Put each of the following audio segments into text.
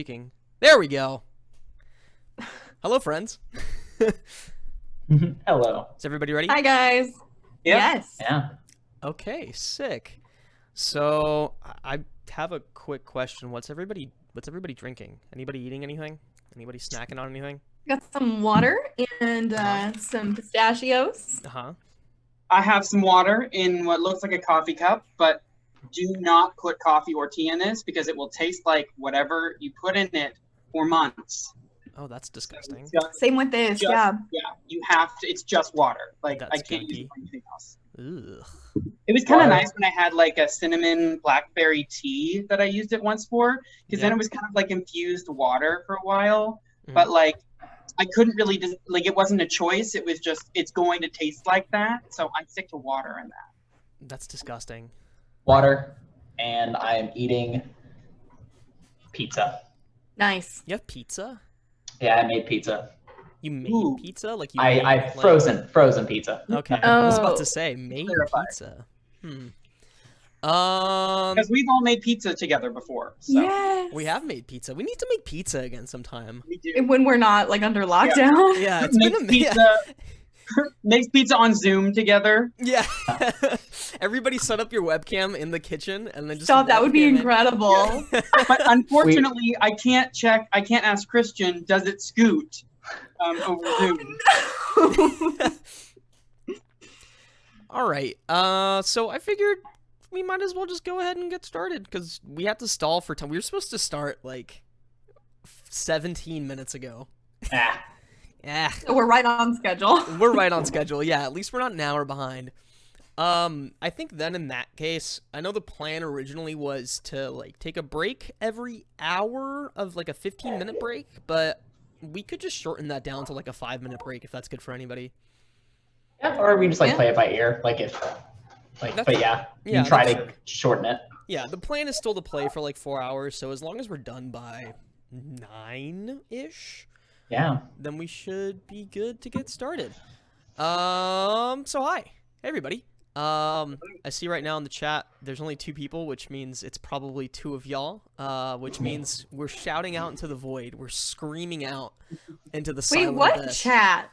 speaking. There we go. Hello, friends. Hello. Is everybody ready? Hi, guys. Yep. Yes. Yeah. Okay, sick. So I have a quick question. What's everybody drinking? Anybody eating anything? Anybody snacking on anything? Got some water and some pistachios. I have some water in what looks like a coffee cup, but do not put coffee or tea in this because it will taste like whatever you put in it for months. Oh, that's disgusting. Same with this, yeah. Yeah, you have to. It's just water. Like, That's I can't use gunky. it for anything else. Ugh. It was kind of Water. nice when I had like a cinnamon blackberry tea that I used it once for, because then Yeah. it was kind of like infused water for a while. Mhm. But like, I couldn't really like it wasn't a choice. It was just it's going to taste like that, so I stick to water and that. That's disgusting. Water, and I am eating pizza. Nice. You have pizza? Yeah, I made pizza. You made Ooh. pizza? Like you I made, like... frozen pizza. Okay, I was about Oh. to say made Clarify. pizza. Because we've all made pizza together before. So Yes. We have made pizza. We need to make pizza again sometime. we do. When we're not like under lockdown. Yeah, it's been Makes a pizza, makes pizza on Zoom together. Yeah. Everybody set up your webcam in the kitchen and then just Stop, that would be webcam it. incredible. But unfortunately, I can't ask Christian, does it scoot over Zoom? All right. So I figured we might as well just go ahead and get started because we have to stall for time. We were supposed to start like 17 minutes ago. Ah, So we're right on schedule. We're right on schedule. Yeah, at least we're not an hour behind. I think then in that case, I know the plan originally was to like take a break every hour of like a 15-minute break, but we could just shorten that down to like a 5-minute break if that's good for anybody. yeah, or we just like Yeah. play it by ear, like if, like. That's- But yeah, yeah, you try that's- to shorten it. Yeah, the plan is still to play for like 4 hours, so as long as we're done by 9-ish, Yeah. then we should be good to get started. So hi. Hey everybody. I see right now in the chat there's only 2 people, which means it's probably 2 of y'all, which means we're shouting out into the void. We're screaming out into the Wait, silent what abyss. chat?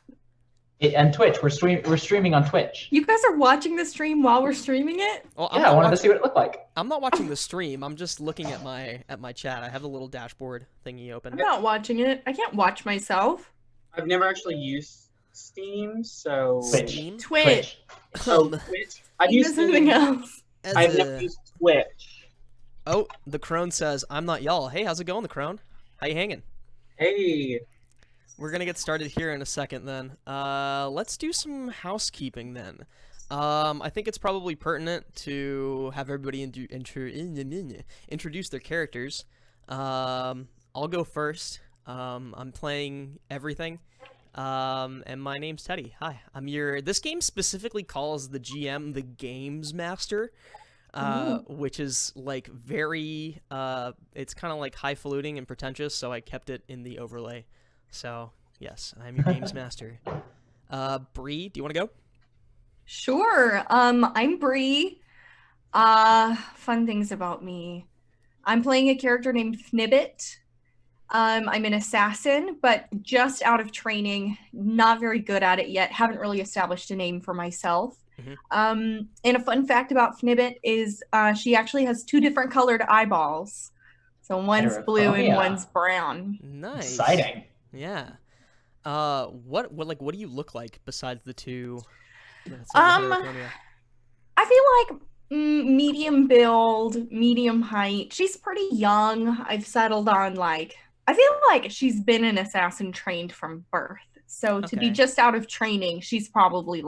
And Twitch, we're streaming on Twitch. You guys are watching the stream while we're streaming it? Well, Yeah, I wanted to see what it looked like. I'm not watching the stream. I'm just looking at my chat. I have a little dashboard thingy open. I'm not watching it. I can't watch myself. I've never actually used Steam, so Twitch. Steam? Twitch. Oh, Twitch. I've You used know something Steam. else. As I've a- never used Twitch. Oh, the crone says, I'm not y'all. Hey, how's it going, the crone? How you hanging? Hey, We're gonna get started here in a second then. Let's do some housekeeping then. I think it's probably pertinent to have everybody introduce their characters. I'll go first. I'm playing everything. And my name's Teddy. Hi. This game specifically calls the GM the Games Master. Which is like very it's kind of like highfalutin and pretentious, so I kept it in the overlay. So yes, I'm your games master. Bree, do you want to go? Sure. I'm Bree. Fun things about me. I'm playing a character named Fnibbit. I'm an assassin, but just out of training, not very good at it yet. Haven't really established a name for myself. Mhm. And a fun fact about Fnibbit is she actually has 2 different colored eyeballs. So one's blue and yeah. one's brown. Nice. Exciting. Yeah. What do you look like besides the 2? I feel like medium build, medium height. She's pretty young. I've settled on I feel like she's been an assassin trained from birth. So to be Okay. just out of training, she's probably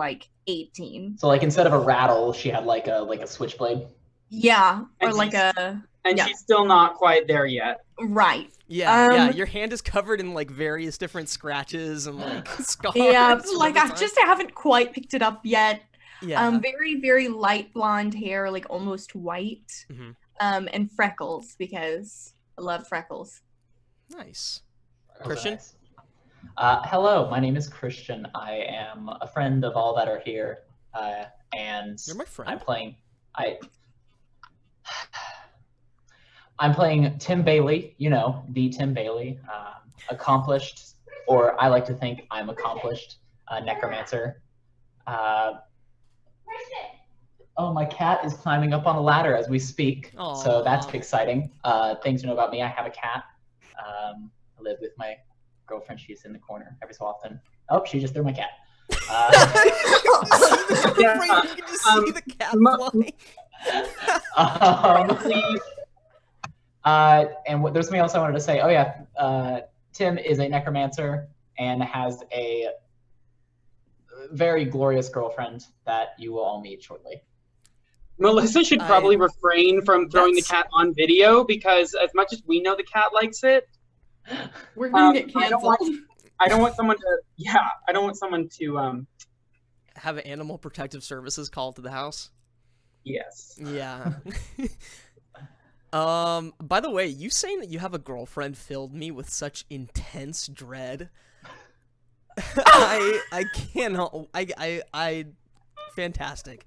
18. So like instead of a rattle, she had like a switchblade. Yeah, or And like she's- a and Yeah. she's still not quite there yet. right. yeah, your hand is covered in like various different scratches and like scars. Yeah, from like every I time. haven't quite picked it up yet. Yeah. Very, very light blonde hair, like almost white. Mhm. And freckles because I love freckles. Nice. Oh, Christian? nice. Hello, my name is Christian. I am a friend of all that are here, and You're my friend. I'm playing. I'm playing Tim Bailey, you know, the Tim Bailey, accomplished, or I like to think I'm accomplished necromancer. Oh, my cat is climbing up on a ladder as we speak, so that's Aw. exciting. Things to know about me, I have a cat. I live with my girlfriend. She's in the corner every so often. Oh, she just threw my cat. You can just see the cat flying. And there's something else I wanted to say. Oh yeah, Tim is a necromancer and has a very glorious girlfriend that you will all meet shortly. Melissa should probably refrain from throwing the cat on video, because as much as we know the cat likes it, we're gonna get canceled. I don't want someone to. Yeah, I don't want someone to. Have animal protective services called to the house. Yes. Yeah. By the way, you saying that you have a girlfriend filled me with such intense dread. I cannot. I. Fantastic.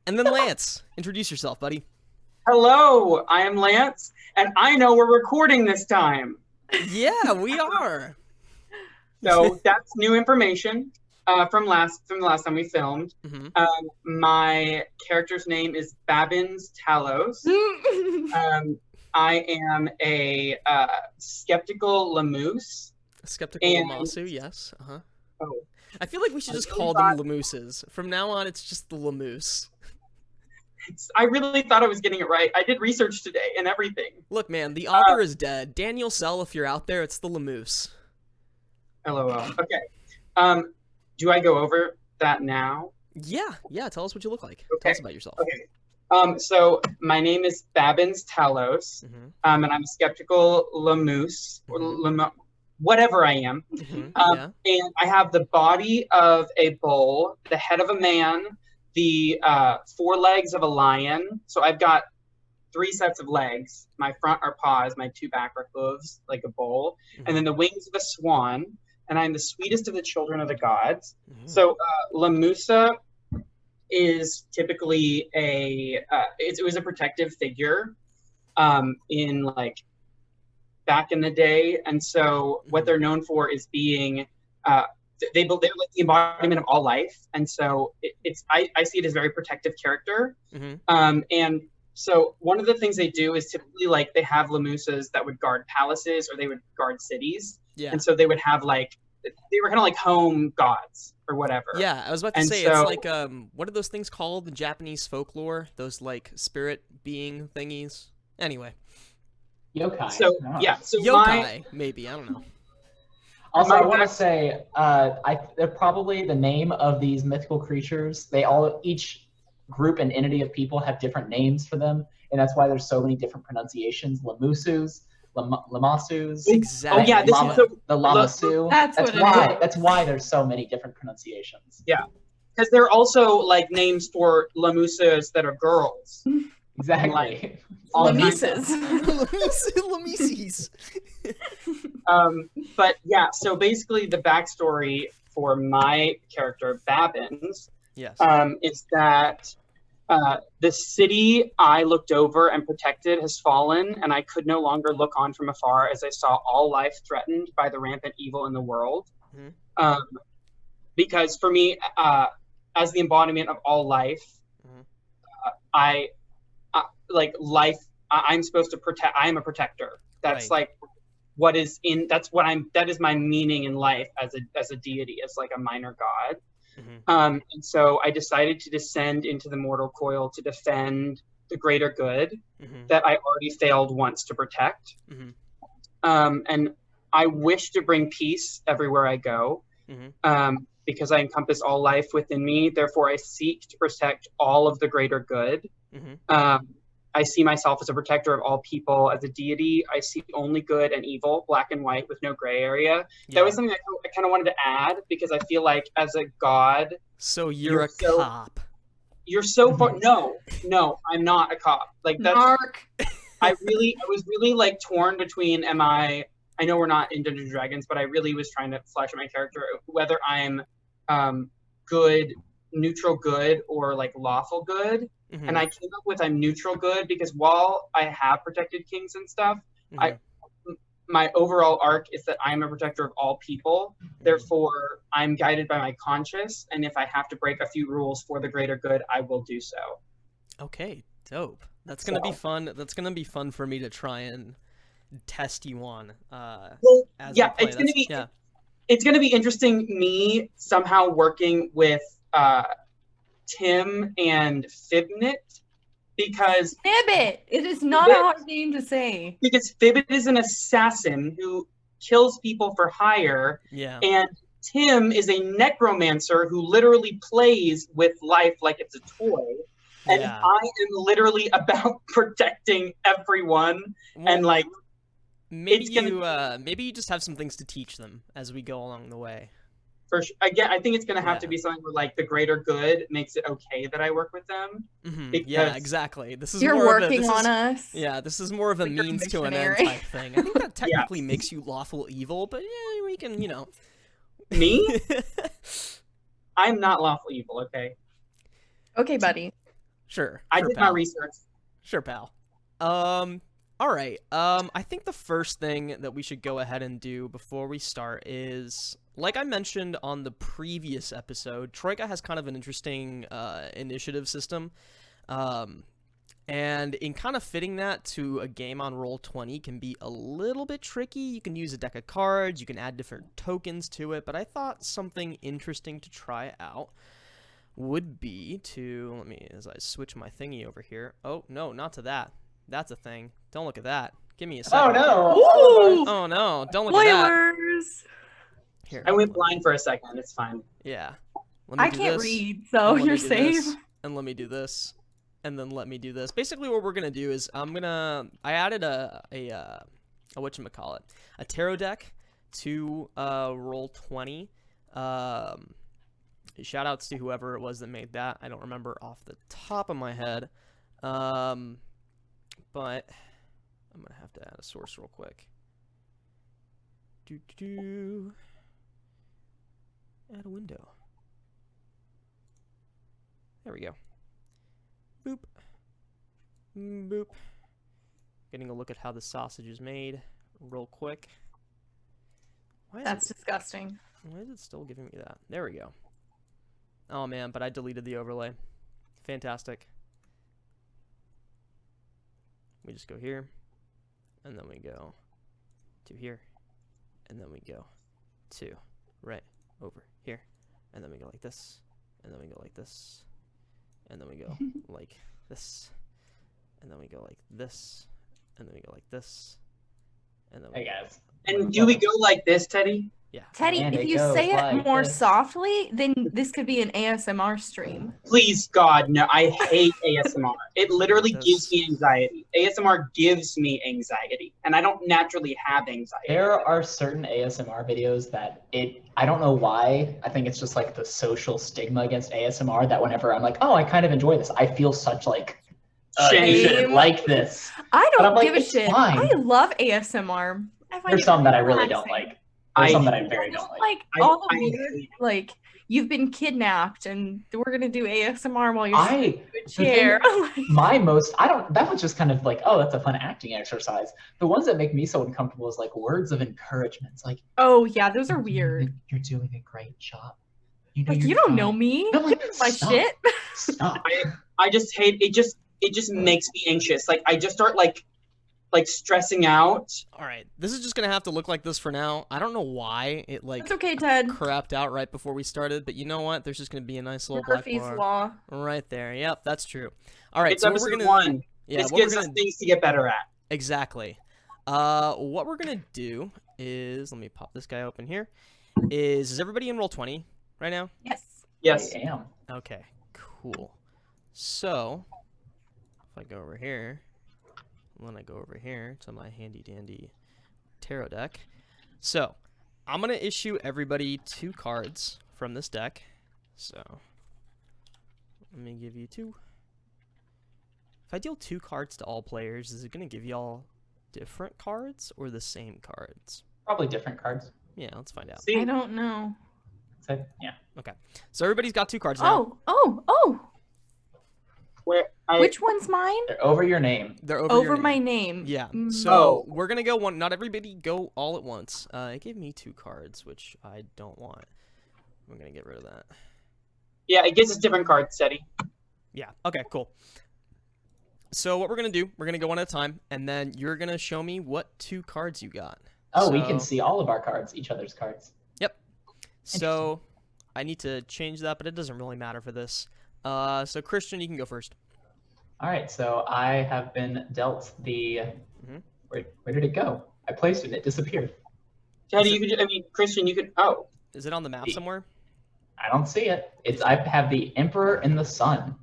And then Lance, introduce yourself, buddy. Hello, I am Lance, and I know we're recording this time. Yeah, we are. So that's new information from the last time we filmed. Mm-hmm. My character's name is Babbins Talos. I am a skeptical Lamoose. Skeptical Lamasu, yes. Uh-huh. Oh. I feel like we should just call them Lamooses. From now on, it's just the Lamoose. I really thought I was getting it right. I did research today and everything. Look, man, the author is dead. Daniel Sell, if you're out there, it's the Lamoose. LOL. Okay. Do I go over that now? Yeah. Tell us what you look like. Okay. Tell us about yourself. Okay. So my name is Babbins Talos, and I'm a skeptical Lamoose, or whatever I am. And I have the body of a bull, the head of a man, the 4 legs of a lion. So I've got 3 sets of legs. My front are paws, my 2 back are hooves, like a bull, and then the wings of a swan. And I'm the sweetest of the children of the gods. So Lamusa is typically it was a protective figure in like back in the day, and so what they're known for is being they're like the embodiment of all life, and so I see it as a very protective character. And so one of the things they do is typically like they have Lamusas that would guard palaces or they would guard cities. And so they would have like they were kind of like home gods or whatever. Yeah, I was about to say, it's like what are those things called in Japanese folklore? Those like spirit being thingies. Anyway. Yokai. So yokai, maybe, I don't know. Also, I want to say, they're probably the name of these mythical creatures. Each group and entity of people have different names for them, and that's why there's so many different pronunciations. Lamusus, Lamasus. Exactly. Oh yeah, the Lamasu. That's why there's so many different pronunciations. Yeah, because they're also like names for Lamusas that are girls. Exactly. Lamises. Lamises. But yeah, so basically the backstory for my character, Babbins, is that the city I looked over and protected has fallen, and I could no longer look on from afar as I saw all life threatened by the rampant evil in the world. Because for me, as the embodiment of all life, I'm supposed to protect. I am a protector. That's like what is in. That is my meaning in life as a deity, as like a minor god. And so I decided to descend into the mortal coil to defend the greater good that I already failed once to protect. And I wish to bring peace everywhere I go. Because I encompass all life within me. Therefore, I seek to protect all of the greater good. I see myself as a protector of all people. As a deity, I see only good and evil, black and white, with no gray area. That was something I kind of wanted to add, because I feel like as a god... So you're a cop. You're so far... No, I'm not a cop. Like that's... Mark. I was really like torn between I know we're not in Dungeons & Dragons, but I really was trying to flesh out my character, whether I'm good neutral good or like lawful good. Mhm. And I came up with I'm neutral good because while I have protected kings and stuff, Mhm. my overall arc is that I am a protector of all people. Therefore, I'm guided by my conscience, and if I have to break a few rules for the greater good, I will do so. Okay, dope. That's gonna be fun. That's gonna be fun for me to try and test you on. Well, As yeah, we play. it's gonna be interesting. Me somehow working with Tim and Fibnit because Nibbit. It is not a hard name to say. Because Fibnit is an assassin who kills people for hire. Yeah. And Tim is a necromancer who literally plays with life like it's a toy. And Yeah. I am literally about protecting everyone. Well, and like maybe you just have some things to teach them as we go along the way. For sure. Again, I think it's going to have to be something where like the greater good makes it okay that I work with them. Mm-hmm. Yeah, exactly. This is You're more working of a, on us. Yeah, this is more of a Like means to an end type thing. I think that technically makes you lawful evil, but yeah, we can, Me? I'm not lawful evil, okay? Okay, buddy. Sure. I did my research. Sure, pal. All right. I think the first thing that we should go ahead and do before we start is, like I mentioned on the previous episode, Troika has kind of an interesting initiative system. And in kind of fitting that to a game on Roll20 can be a little bit tricky. You can use a deck of cards, you can add different tokens to it, but I thought something interesting to try out would be to, let me, as I switch my thingy over here. Oh, no, not to that. That's a thing. Don't look at that. Give me a second. Oh, no. Oh, no. Don't look at that. Spoilers! Here. I went blind for a second. It's fine. Yeah. I can't read, so you're safe. And let me do this. And then let me do this. Basically, what we're going to do is I added a whatchamacallit, a tarot deck to Roll20. Shout outs to whoever it was that made that. I don't remember off the top of my head. But I'm going to have to add a source real quick. Add a window. There we go. Boop. Boop. Getting a look at how the sausage is made real quick. That's disgusting. Why is it still giving me that? There we go. Oh man, but I deleted the overlay. Fantastic. We just go here, and then we go to here, and then we go to right over here, and then we go like this, and then we go like this, and then we go like this, and then we go like this, and then we go like this, and then we guys. And do we go like this, Teddy? Yeah. Teddy, if you say it more softly, then this could be an ASMR stream. Please, God, no. I hate ASMR. It literally gives me anxiety. ASMR gives me anxiety, and I don't naturally have anxiety. There are certain ASMR videos that I don't know why. I think it's just like the social stigma against ASMR that whenever I'm like, oh, I kind of enjoy this, I feel such like, you shouldn't like this. I don't like, give a shit. Fine. I love ASMR. There's some that I really don't like. There's some that I very don't like. All the weird, like, you've been kidnapped and we're gonna do ASMR while you're sitting in a chair. That was just kind of like, oh, that's a fun acting exercise. The ones that make me so uncomfortable is like words of encouragement. It's like, oh yeah, those are weird. You're doing a great job. You don't know me. No, like, my shit. Stop. I just hate it. It just makes me anxious. Like I just start like stressing out. All right, this is just gonna have to look like this for now. I don't know why it It's okay, Ted. crapped out right before we started, but you know what? There's just gonna be a nice little Murphy's black bar Law right there. Yep, that's true. All right, it's so episode 1. Yeah, this gives us things to get better at. Exactly. What we're gonna do is, let me pop this guy open here. Is everybody in Roll20 right now? Yes. Yes. I am. Okay, cool. So if I go over here. And then I go over here to my handy dandy tarot deck. So I'm gonna issue everybody 2 cards from this deck. So let me give you 2. If I deal 2 cards to all players, is it gonna give y'all different cards or the same cards? Probably different cards. Yeah, let's find out. I don't know. So, yeah. Okay. So everybody's got 2 cards now. Oh. Which one's mine? They're over your name. They're over your Over my name. name. Yeah. Mm. So we're gonna go one. Not everybody go all at once. It gave me 2 cards, which I don't want. I'm gonna get rid of that. Yeah, it gives us different cards, Seti. Yeah. Okay. Cool. So what we're gonna do? We're gonna go one at a time, and then you're gonna show me what 2 cards you got. Oh, we can see all of our cards, each other's cards. Yep. So I need to change that, but it doesn't really matter for this. So Christian, you can go first. All right, so I have been dealt the. Where did it go? I placed it and it disappeared. Teddy, Christian, you could. Oh. Is it on the map somewhere? I don't see it. I have the Emperor and the Sun.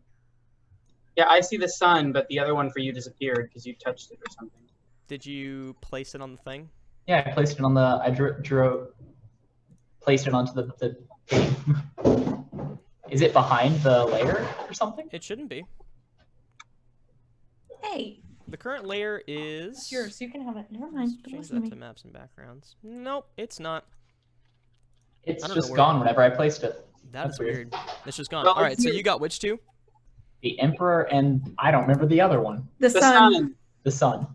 Yeah, I see the sun, but the other one for you disappeared because you touched it or something. Did you place it on the thing? Yeah, I placed it on the. I placed it onto the thing. Is it behind the layer or something? It shouldn't be. Hey. The current layer is. It's yours. You can have it. Never mind. Let's change that to maps and backgrounds. Nope, it's not. It's just gone whenever I placed it. That's weird. It's just gone. Well, All right, so you got which 2? The Emperor and I don't remember the other one. The sun. The Sun.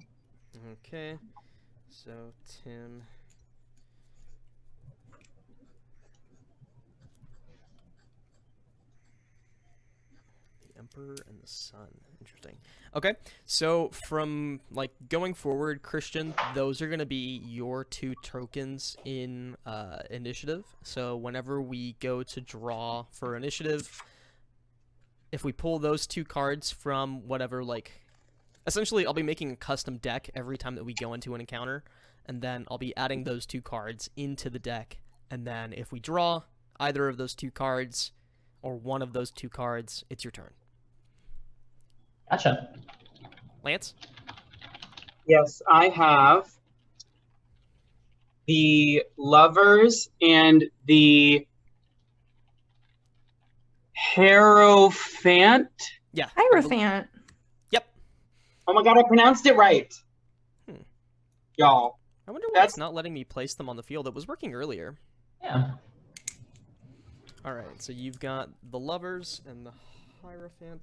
Okay. So Tim. The Emperor and the Sun. Interesting. Okay. So from like going forward, Christian, those are going to be your 2 tokens in initiative. So whenever we go to draw for initiative, if we pull those 2 cards from whatever, like, essentially I'll be making a custom deck every time that we go into an encounter, and then I'll be adding those 2 cards into the deck, and then if we draw either of those 2 cards, or one of those 2 cards, it's your turn. Gotcha. Lance? Yes, I have the Lovers and the Hierophant. Yeah. Hierophant. Yep. Oh my god, I pronounced it right. Y'all. I wonder why it's not letting me place them on the field. It was working earlier. Yeah. Alright, so you've got the Lovers and the Hierophant.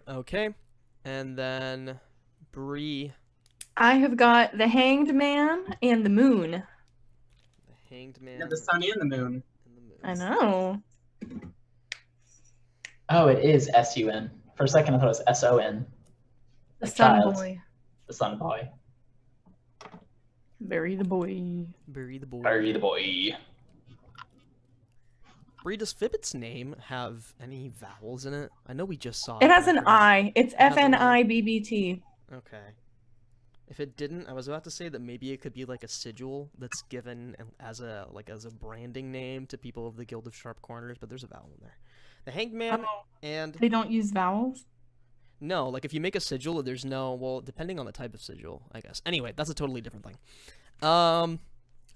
Okay, and then Bree. I have got the Hanged Man and the Moon. The Hanged Man. Yeah, the sun and the moon. I know. Oh, it is S-U-N. For a second, I thought it was S-O-N. The Sun Child. Boy. The Sun Boy. Bury the boy. Bury the boy. Bury the boy. Bree, does Fibbit's name have any vowels in it? I know we just saw It has but I an forgot. I. It's It has an FNIBBT. Okay. If it didn't, I was about to say that maybe it could be like a sigil that's given as a branding name to people of the Guild of Sharp Corners, but there's a vowel in there. The Hanged Man and They don't use vowels? no, like if you make a sigil, there's no, well, depending on the type of sigil, I guess. Anyway, that's a totally different thing.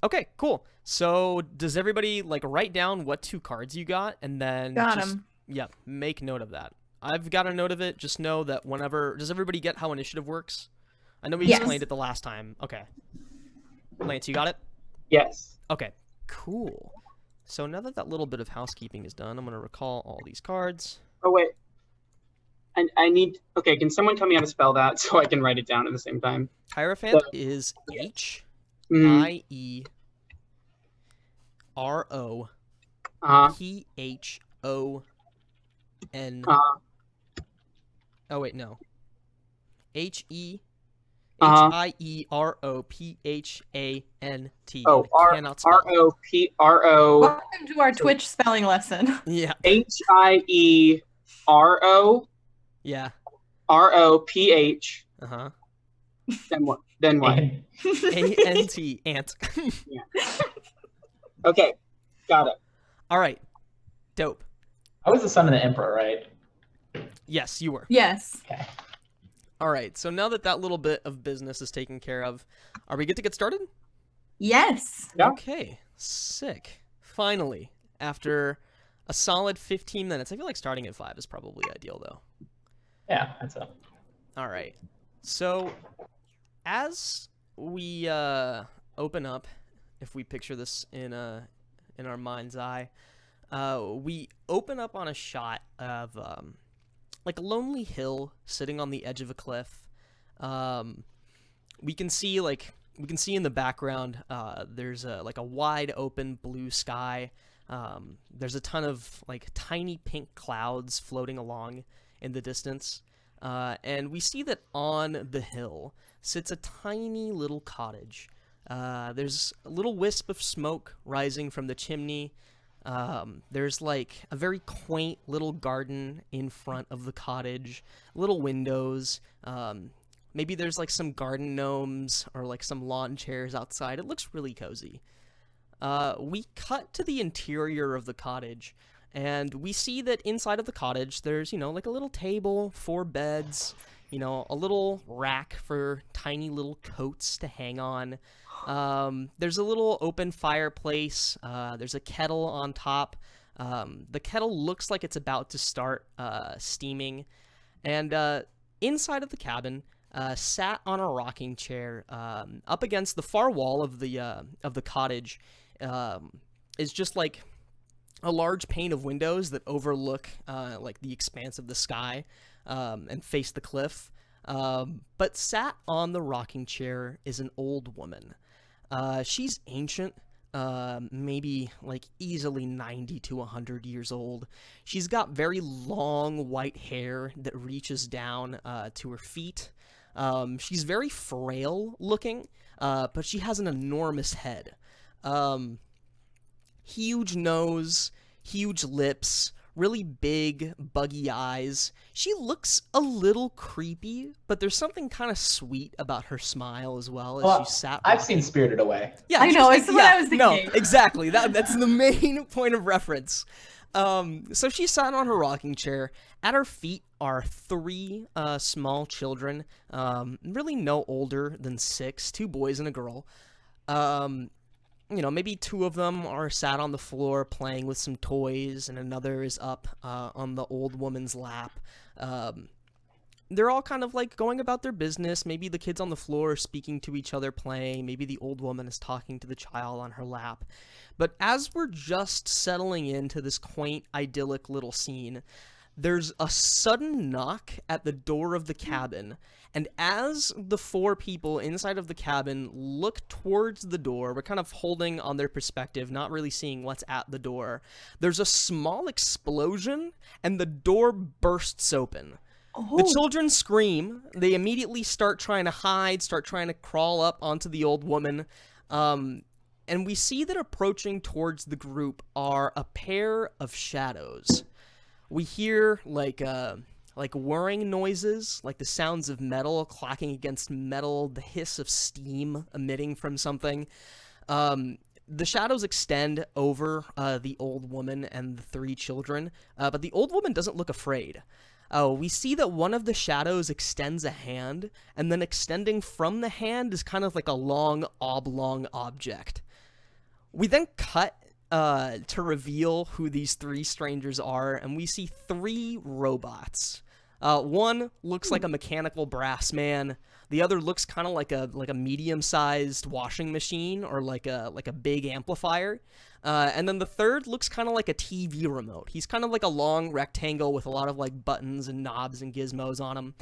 Okay, cool. So does everybody like write down what 2 cards you got, and then Got just, 'em. yeah, make note of that. I've got a note of it. Just know that whenever, does everybody get how initiative works? I know we Yes. explained it the last time. Okay. Lance, you got it? Yes. Okay, cool. So now that that little bit of housekeeping is done, I'm going to recall all these cards. Oh, wait. I need... Okay, can someone tell me how to spell that so I can write it down at the same time? Hierophant is H-I-E-R-O-P-H-O-N... Oh, wait, no. H-I-E-R-O-P-H-A-N-T. Oh, R-O-P-R-O... Welcome to our Twitch spelling lesson. Yeah. H-I-E-R-O... Yeah. R-O-P-H... Uh-huh. Then what? Then what? A-N-T. Ant. Yeah. Okay. Got it. All right. Dope. I was the son of the Emperor, right? Yes, you were. Yes. Okay. All right. So now that that little bit of business is taken care of, are we good to get started? Yes. Yeah. Okay. Sick. Finally, after a solid 15 minutes. I feel like starting at 5 is probably ideal, though. Yeah, that's a. All right. So, as we open up, if we picture this in our mind's eye, we open up on a shot of like a lonely hill sitting on the edge of a cliff. We can see in the background there's like a wide open blue sky. There's a ton of like tiny pink clouds floating along in the distance. And we see that on the hill sits a tiny little cottage. There's a little wisp of smoke rising from the chimney. There's like a very quaint little garden in front of the cottage, little windows. Maybe there's like some garden gnomes or like some lawn chairs outside. It looks really cozy. We cut to the interior of the cottage, and we see that inside of the cottage there's, like a little table, 4 beds, a little rack for tiny little coats to hang on. There's a little open fireplace. There's a kettle on top. The kettle looks like it's about to start steaming. And inside of the cabin, sat on a rocking chair up against the far wall of the cottage, is just like a large pane of windows that overlook like the expanse of the sky and face the cliff. But sat on the rocking chair is an old woman. She's ancient, maybe like easily 90 to 100 years old. She's got very long white hair that reaches down to her feet. She's very frail looking, but she has an enormous head. Huge nose, huge lips, really big, buggy eyes. She looks a little creepy, but there's something kind of sweet about her smile as well as she sat. I've seen Spirited Away. Yeah, I know. It's what I was thinking. No, exactly. That's the main point of reference. So she sat on her rocking chair. At her feet are 3 small children, really no older than 6, 2 boys and a girl. Maybe 2 of them are sat on the floor playing with some toys, and another is up on the old woman's lap. They're all kind of like going about their business. Maybe the kids on the floor are speaking to each other, playing. Maybe the old woman is talking to the child on her lap. But as we're just settling into this quaint, idyllic little scene, there's a sudden knock at the door of the cabin, and as the 4 people inside of the cabin look towards the door, we're kind of holding on their perspective, not really seeing what's at the door. There's a small explosion, and the door bursts open. Oh. The children scream. They immediately start trying to hide, start trying to crawl up onto the old woman. And we see that approaching towards the group are a pair of shadows. We hear like whirring noises, like the sounds of metal clacking against metal, the hiss of steam emitting from something. The shadows extend over the old woman and the 3 children, but the old woman doesn't look afraid. We see that one of the shadows extends a hand, and then extending from the hand is kind of like a long, oblong object. We then cut to reveal who these 3 strangers are, and we see 3 robots. One looks like a mechanical brass man. The other looks kind of like a medium-sized washing machine or like a big amplifier. And then the third looks kind of like a TV remote. He's kind of like a long rectangle with a lot of like buttons and knobs and gizmos on him.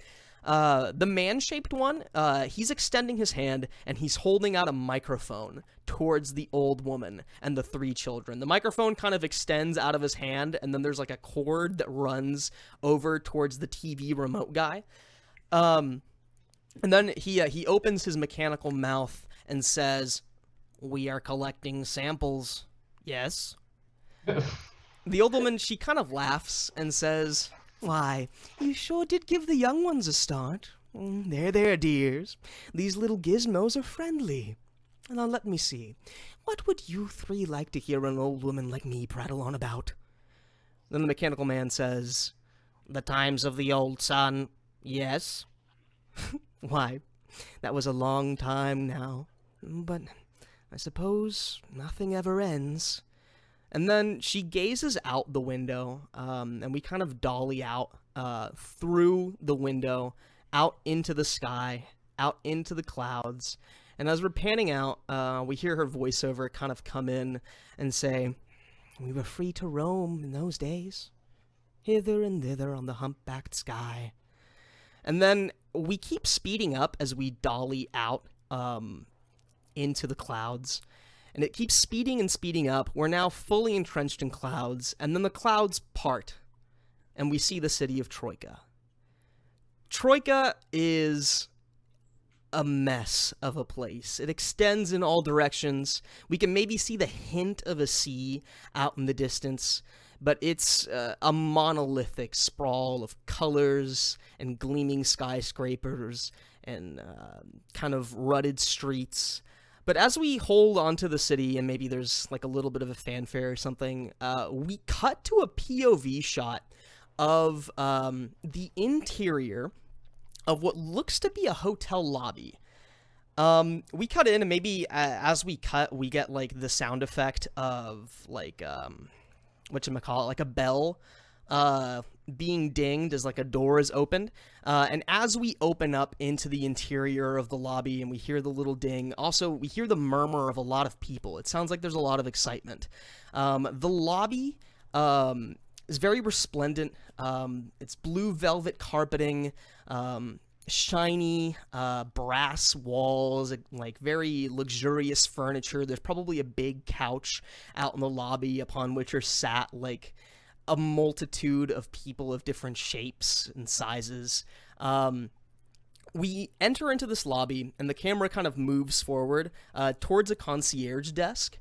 The man-shaped one, he's extending his hand, and he's holding out a microphone towards the old woman and the 3 children. The microphone kind of extends out of his hand, and then there's like a cord that runs over towards the TV remote guy. And then he opens his mechanical mouth and says, "We are collecting samples." Yes. The old woman, she kind of laughs and says, "Why, you sure did give the young ones a start. There, dears. These little gizmos are friendly. Now let me see. What would you 3 like to hear an old woman like me prattle on about?" Then the mechanical man says, "The times of the old sun, yes." "Why, that was a long time now. But I suppose nothing ever ends. And then she gazes out the window, and we kind of dolly out through the window, out into the sky, out into the clouds. And as we're panning out, we hear her voiceover kind of come in and say, "We were free to roam in those days, hither and thither on the humpbacked sky." And then we keep speeding up as we dolly out into the clouds. And it keeps speeding and speeding up. We're now fully entrenched in clouds, and then the clouds part, and we see the city of Troika. Troika is a mess of a place. It extends in all directions. We can maybe see the hint of a sea out in the distance, but it's a monolithic sprawl of colors and gleaming skyscrapers and kind of rutted streets. But as we hold onto the city, and maybe there's like a little bit of a fanfare or something, we cut to a POV shot of the interior of what looks to be a hotel lobby. We cut in, and maybe as we cut, we get like the sound effect of like whatchamacallit, like a bell being dinged as like a door is opened. And as we open up into the interior of the lobby and we hear the little ding, also we hear the murmur of a lot of people. It sounds like there's a lot of excitement. The lobby is very resplendent. It's blue velvet carpeting, shiny brass walls, like very luxurious furniture. There's probably a big couch out in the lobby upon which are sat like a multitude of people of different shapes and sizes. We enter into this lobby, and the camera kind of moves forward towards a concierge desk.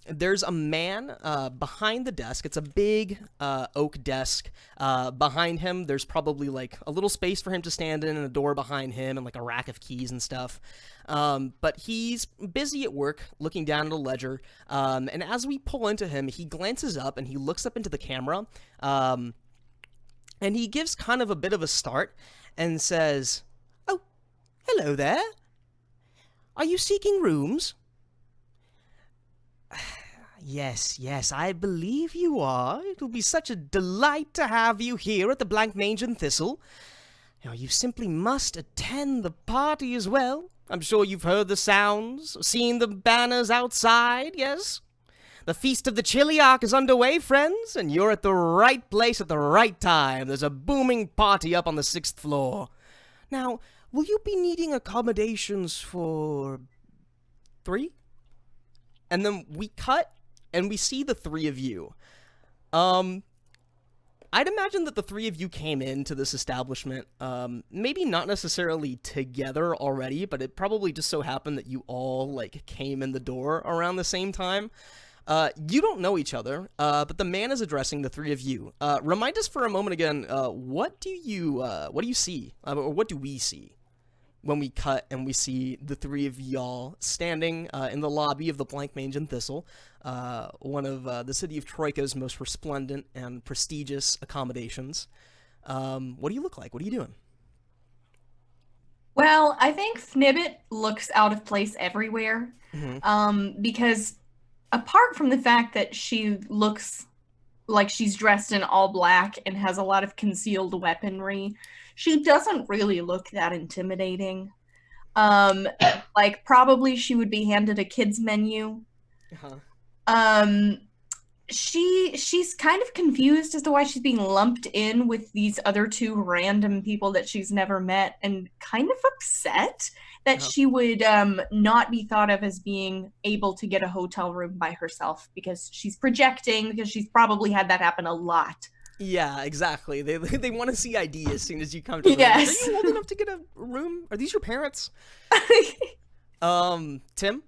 There's a man behind the desk. It's a big oak desk. Behind him, there's probably like a little space for him to stand in and a door behind him and like a rack of keys and stuff. But he's busy at work looking down at a ledger. And as we pull into him, he glances up and he looks up into the camera. And he gives kind of a bit of a start and says, "Oh, hello there. Are you seeking rooms?" Yes, I believe you are. It will be such a delight to have you here at the Blank Mange and Thistle. Now, you simply must attend the party as well. I'm sure you've heard the sounds, seen the banners outside, yes? The Feast of the Chiliarch is underway, friends, and you're at the right place at the right time. There's a booming party up on the 6th floor. Now, will you be needing accommodations for 3? And then we cut, and we see the 3 of you. I'd imagine that the 3 of you came into this establishment, maybe not necessarily together already, but it probably just so happened that you all, like, came in the door around the same time. You don't know each other, but the man is addressing the 3 of you. Remind us for a moment again, what do you see, or what do we see when we cut and we see the 3 of y'all standing in the lobby of the Blank Mange and Thistle, one of the city of Troika's most resplendent and prestigious accommodations? What do you look like? What are you doing? Well, I think Fnibbit looks out of place everywhere, because apart from the fact that she looks like she's dressed in all black and has a lot of concealed weaponry, she doesn't really look that intimidating. Like, probably she would be handed a kid's menu. She's kind of confused as to why she's being lumped in with these other 2 random people that she's never met, and kind of upset that she would not be thought of as being able to get a hotel room by herself, because she's projecting, because she's probably had that happen a lot. Yeah, exactly. They want to see ID as soon as you come to the room. Yes. Are you old enough to get a room? Are these your parents? Tim?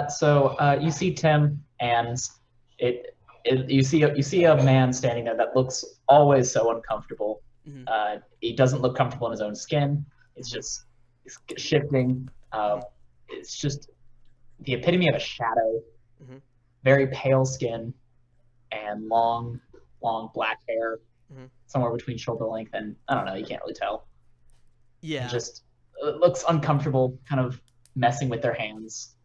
So you see Tim, and you see a man standing there that looks always so uncomfortable. He doesn't look comfortable in his own skin. It's shifting. It's just the epitome of a shadow. Very pale skin and long black hair, somewhere between shoulder length and, I don't know, you can't really tell. Yeah. It looks uncomfortable, kind of messing with their hands.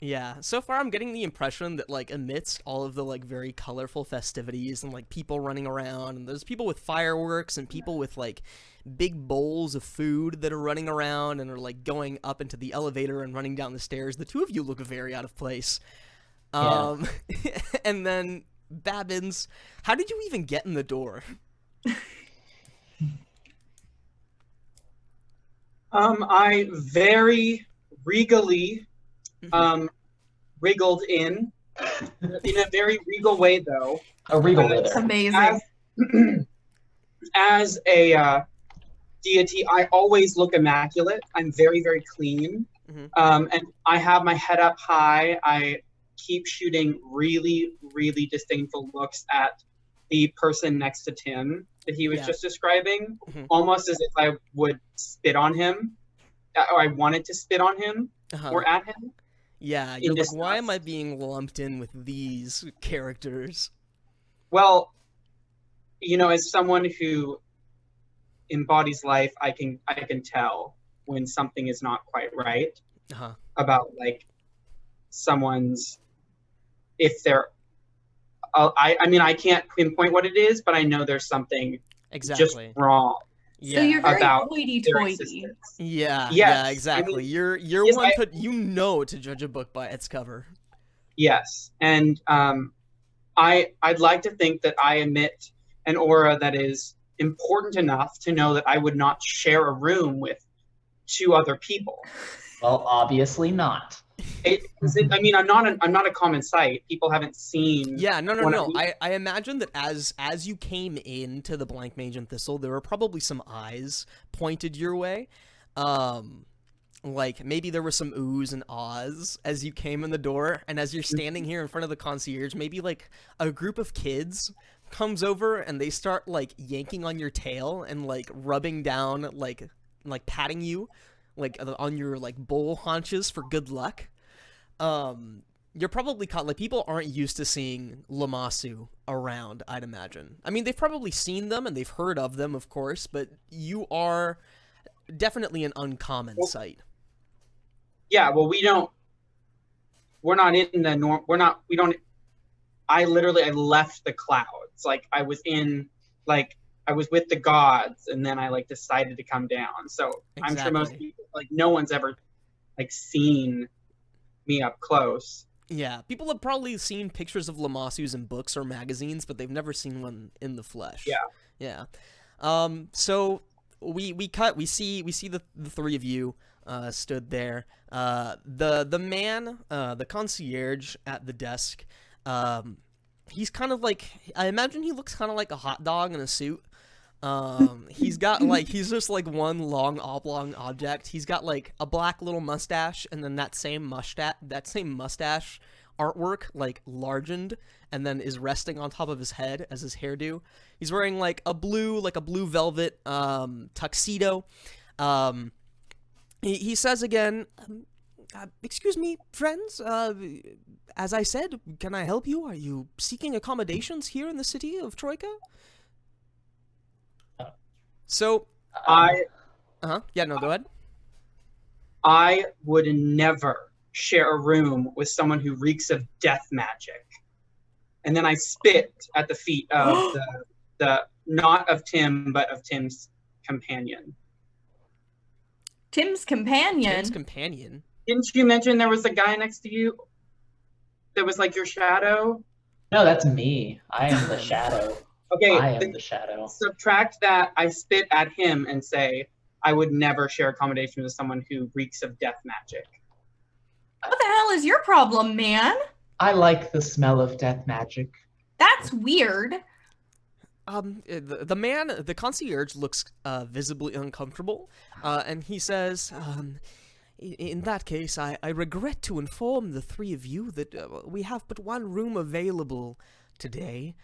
Yeah, so far I'm getting the impression that, like, amidst all of the, like, very colorful festivities and, like, people running around, and there's people with fireworks and people with, like, big bowls of food that are running around and are, like, going up into the elevator and running down the stairs. The two of you look very out of place. Yeah. And then, Babbins, how did you even get in the door? I very regally wriggled in a very regal way, though. A regal litter. Amazing. As a deity, I always look immaculate. I'm very, very clean. And I have my head up high. I keep shooting really, really disdainful looks at the person next to Tim that he was just describing, almost as if I would spit on him, or I wanted to spit on him or at him. Yeah, you're like, why am I being lumped in with these characters? Well, you know, as someone who embodies life, I can tell when something is not quite right about, like, someone's, if they're, I mean, I can't pinpoint what it is, but I know there's something just wrong. Yeah. So you're very hoity-toity. Yeah, exactly. I mean, you're one to judge a book by its cover. Yes, and I'd like to think that I emit an aura that is important enough to know that I would not share a room with two other people. Well, obviously not. I mean, I'm not a common sight. People haven't seen. Yeah, no. I imagine that as you came into the Blank Mage and Thistle, there were probably some eyes pointed your way. Like, maybe there were some oohs and ahs as you came in the door, and as you're standing here in front of the concierge, maybe, like, a group of kids comes over and they start, like, yanking on your tail and, like, rubbing down, like patting you, like, on your, like, bull haunches for good luck. You're probably caught, like, people aren't used to seeing Lammasu around, I'd imagine. I mean, they've probably seen them and they've heard of them, of course, but you are definitely an uncommon sight. Yeah, well, we're not in the norm, I left the clouds. Like, I was with the gods, and then I, like, decided to come down. So I'm sure most people, like, no one's ever, like, seen me up close. Yeah, people have probably seen pictures of Lammasus in books or magazines, but they've never seen one in the flesh. Yeah. So we see the three of you stood there. The man, the concierge at the desk, he's kind of like, I imagine he looks kind of like a hot dog in a suit. He's got, like, he's just, like, one long oblong object. He's got, like, a black little mustache, and then that same mustache artwork, like, largened, and then is resting on top of his head as his hairdo. He's wearing, like, a blue velvet tuxedo. He says again, excuse me, friends, as I said, can I help you? Are you seeking accommodations here in the city of Troika? So, yeah, no, go ahead. I would never share a room with someone who reeks of death magic. And then I spit at the feet of the not of Tim, but of Tim's companion. Tim's companion? Tim's companion? Didn't you mention there was a guy next to you that was like your shadow? No, that's me. I am the shadow. Okay, I am the shadow. Subtract that, I spit at him and say, I would never share accommodation with someone who reeks of death magic. What the hell is your problem, man? I like the smell of death magic. That's weird. The man, the concierge, looks visibly uncomfortable, and he says, in that case, I regret to inform the three of you that we have but one room available today.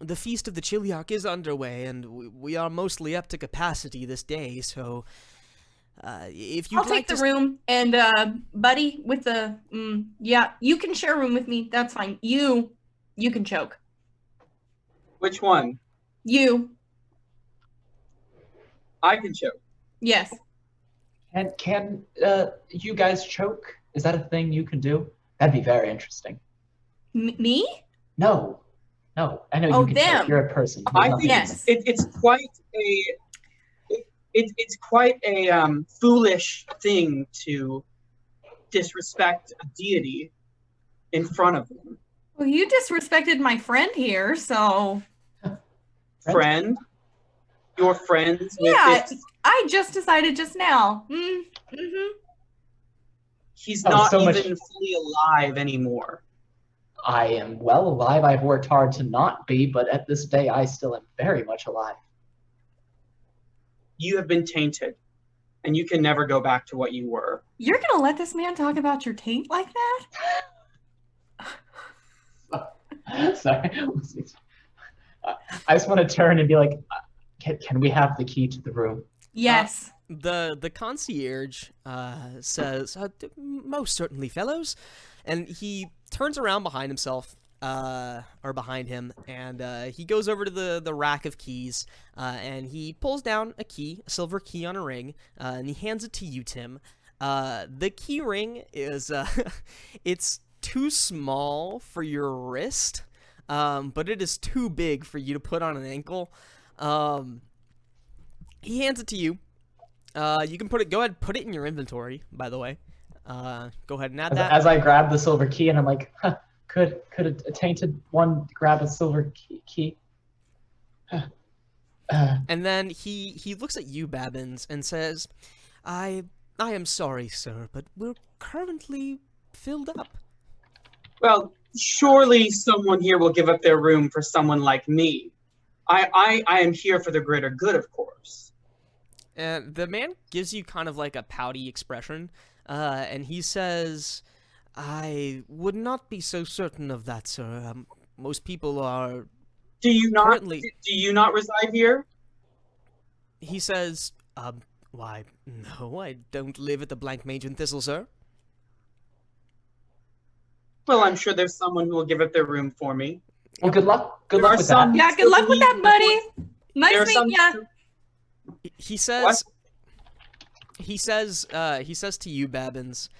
The Feast of the Chiliarch is underway, and we are mostly up to capacity this day, so if you'd I'll take the room, and buddy, with the, yeah, you can share a room with me, that's fine. You can choke. Which one? You. I can choke. Yes. And can you guys choke? Is that a thing you can do? That'd be very interesting. Me? No. I know Oh, you can them. choke. You're a person. I think Yes. it's quite a foolish thing to disrespect a deity in front of them. Well, you disrespected my friend here, so... Friend? Your friends with Yeah, this? I just decided just now. Mm-hmm. He's Oh, not so even much- fully alive anymore. I am well alive. I've worked hard to not be, but at this day, I still am very much alive. You have been tainted, and you can never go back to what you were. You're gonna let this man talk about your taint like that? Sorry. I just want to turn and be like, can we have the key to the room? Yes. The concierge says, "Most certainly, fellows," and he turns around behind himself, or behind him, and he goes over to the rack of keys, and he pulls down a key, a silver key on a ring, and he hands it to you, Tim. The key ring is it's too small for your wrist, but it is too big for you to put on an ankle. He hands it to you. You can go ahead, put it in your inventory, by the way. Go ahead and add that. As I grab the silver key, and I'm like, could a tainted one grab a silver key? And then he looks at you, Babbins, and says, I am sorry, sir, but we're currently filled up. Well, surely someone here will give up their room for someone like me. I am here for the greater good, of course. And the man gives you kind of like a pouty expression, and he says, I would not be so certain of that, sir. Most people are Do you not currently... do you not reside here? He says, why, no, I don't live at the Blank Mage and Thistle, sir. Well, I'm sure there's someone who will give up their room for me. Well, good luck. Good There luck are with some- that. Yeah, good luck with that, buddy. There Nice are some- meeting ya. He says, he says to you, Babbins,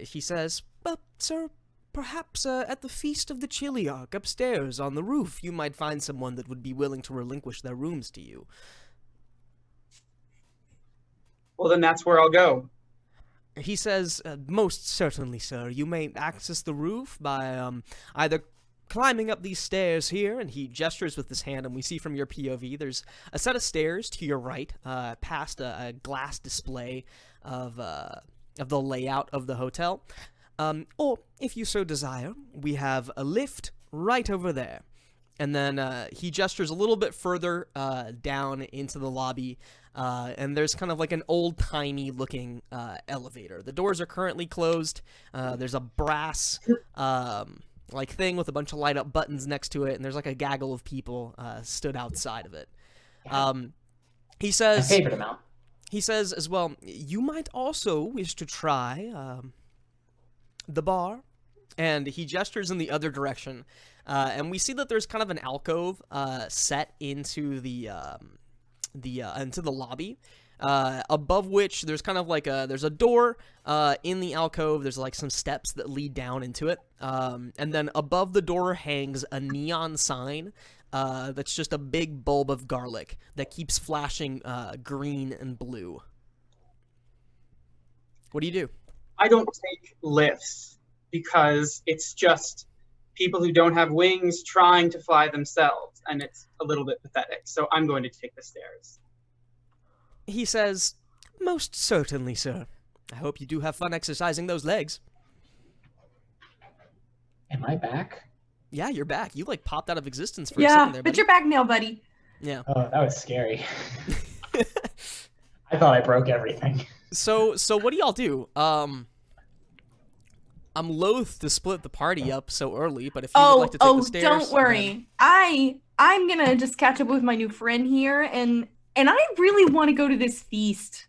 he says, well, sir, perhaps at the Feast of the Chiliarch upstairs on the roof, you might find someone that would be willing to relinquish their rooms to you. Well, then that's where I'll go. He says, most certainly, sir. You may access the roof by either climbing up these stairs here, and he gestures with his hand, and we see from your POV, there's a set of stairs to your right, past a glass display of the layout of the hotel. Or, if you so desire, we have a lift right over there. And then he gestures a little bit further down into the lobby, and there's kind of like an old-timey looking elevator. The doors are currently closed. There's a brass like thing with a bunch of light-up buttons next to it, and there's like a gaggle of people stood outside of it. He says, My favorite amount. He says as well, you might also wish to try the bar. And he gestures in the other direction, and we see that there's kind of an alcove set into the lobby, above which there's kind of like there's a door in the alcove. There's like some steps that lead down into it, and then above the door hangs a neon sign that's just a big bulb of garlic that keeps flashing green and blue. What do you do? I don't take lifts because it's just people who don't have wings trying to fly themselves, and it's a little bit pathetic. So I'm going to take the stairs. He says, most certainly, sir. I hope you do have fun exercising those legs. Am I back? Yeah, you're back. You like popped out of existence for a second Yeah, there, but buddy. you're back now, buddy. Yeah. Oh, that was scary. I thought I broke everything. So what do y'all do? I'm loath to split the party up so early, but if you would like to take the stairs, don't worry. I'm gonna just catch up with my new friend here, and I really want to go to this feast.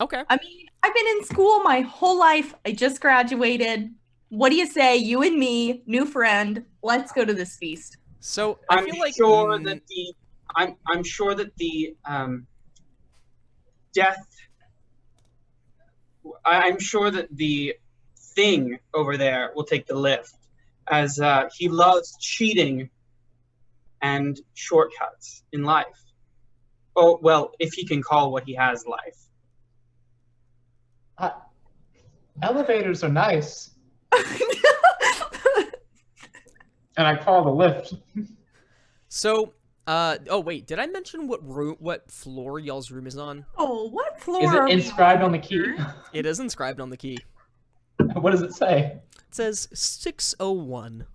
Okay. I mean, I've been in school my whole life. I just graduated. What do you say, you and me, new friend? Let's go to this feast. So I I'm feel like sure that I'm sure that the death I'm sure that the thing over there will take the lift, as he loves cheating and shortcuts in life. Oh, well, if he can call what he has life. Elevators are nice. And I call the lift. So, oh wait, did I mention what floor y'all's room is on? Oh, what floor Is are it we inscribed on the key? It is inscribed on the key. What does it say? It says 601.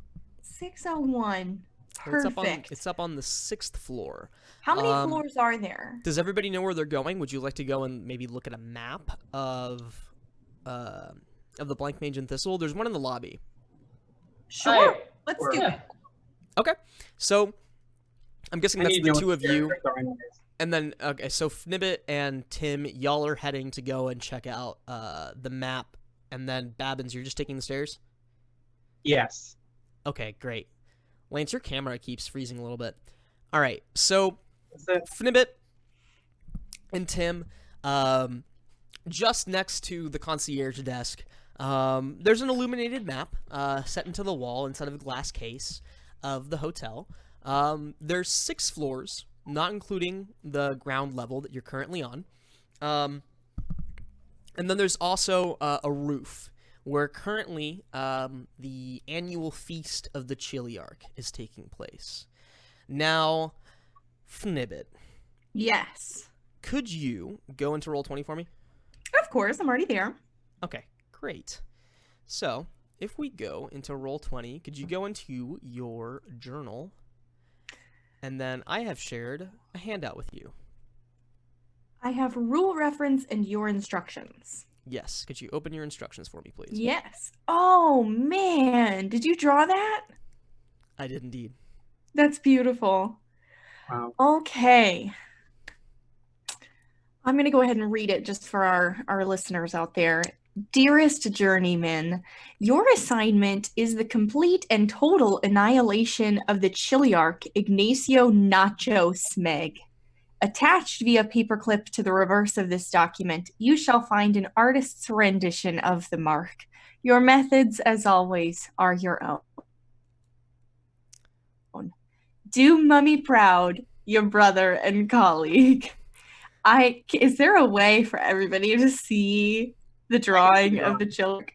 601. Perfect. It's up on the 6th floor. How many floors are there? Does everybody know where they're going? Would you like to go and maybe look at a map of the Blank Mage and Thistle? There's one in the lobby. Sure. Let's do it. Okay. So I'm guessing that's the two of you. And then, okay, so Fnibbit and Tim, y'all are heading to go and check out the map. And then, Babbins, you're just taking the stairs? Yes. Okay, great. Lance, your camera keeps freezing a little bit. All right, so Fnibbit and Tim, just next to the concierge desk, there's an illuminated map set into the wall inside of a glass case of the hotel. There's 6 floors, not including the ground level that you're currently on. And then there's also a roof where currently the annual feast of the Chiliarch is taking place. Now, Fnibbit. Yes. Could you go into Roll20 for me? Of course, I'm already there. Okay, great. So, if we go into Roll20, could you go into your journal? And then I have shared a handout with you. I have rule reference and your instructions. Yes. Could you open your instructions for me, please? Yes. Oh, man. Did you draw that? I did indeed. That's beautiful. Wow. Okay. I'm going to go ahead and read it just for our listeners out there. Dearest journeyman, your assignment is the complete and total annihilation of the Chiliarch Ignacio Nacho Smeg. Attached via paperclip to the reverse of this document, you shall find an artist's rendition of the mark. Your methods, as always, are your own. Do Mummy proud, your brother and colleague. Is there a way for everybody to see the drawing of the children?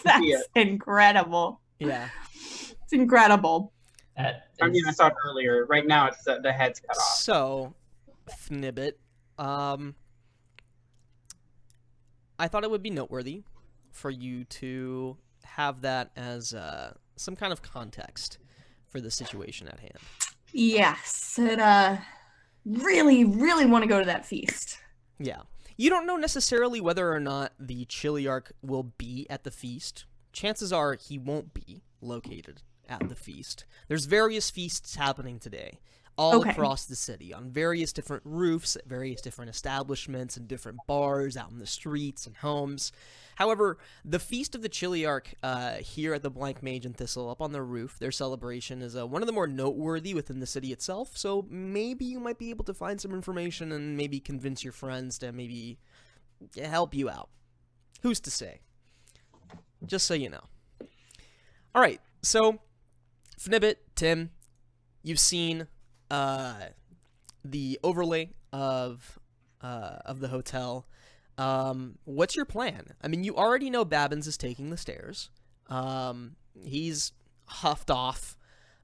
That's incredible. Yeah. It's incredible. I saw it earlier. Right now, it's the head's cut off. So, Fnibbit, I thought it would be noteworthy for you to have that as some kind of context for the situation at hand. Yes, it really, really want to go to that feast. Yeah. You don't know necessarily whether or not the Chiliarch will be at the feast. Chances are he won't be located at the feast. There's various feasts happening today, all across the city, on various different roofs, at various different establishments and different bars, out in the streets and homes. However, the Feast of the Chiliarch here at the Blank Mage and Thistle, up on their roof, their celebration is one of the more noteworthy within the city itself, so maybe you might be able to find some information and maybe convince your friends to maybe help you out. Who's to say? Just so you know. Alright, so Fnibbit, Tim, you've seen the overlay of the hotel. What's your plan? I mean, you already know Babbins is taking the stairs. He's huffed off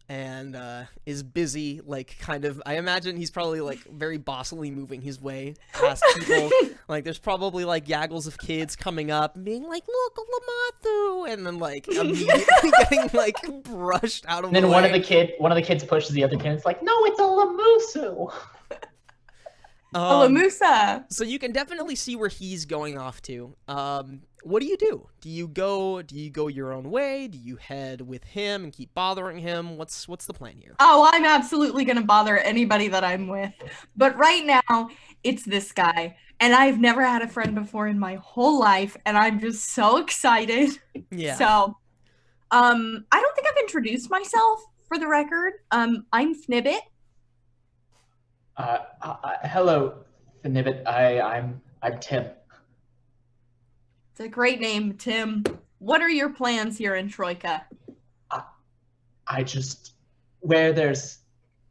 and is busy, like, kind of, I imagine he's probably, like, very bossily moving his way past people. Like, there's probably, like, gaggles of kids coming up and being like, look, Lamathu! And then, like, immediately getting, like, brushed out of the way. And then one of the kids pushes the other kid. It's like, no, it's a Lamusu! Lamusa! So you can definitely see where he's going off to. What do you do? Do you go your own way? Do you head with him and keep bothering him? What's the plan here? Oh, I'm absolutely going to bother anybody that I'm with. But right now, it's this guy. And I've never had a friend before in my whole life. And I'm just so excited. Yeah. So, I don't think I've introduced myself, for the record. I'm Fnibbit. Hello, Fnibbit. I'm Tim. It's a great name, Tim. What are your plans here in Troika? I just, where there's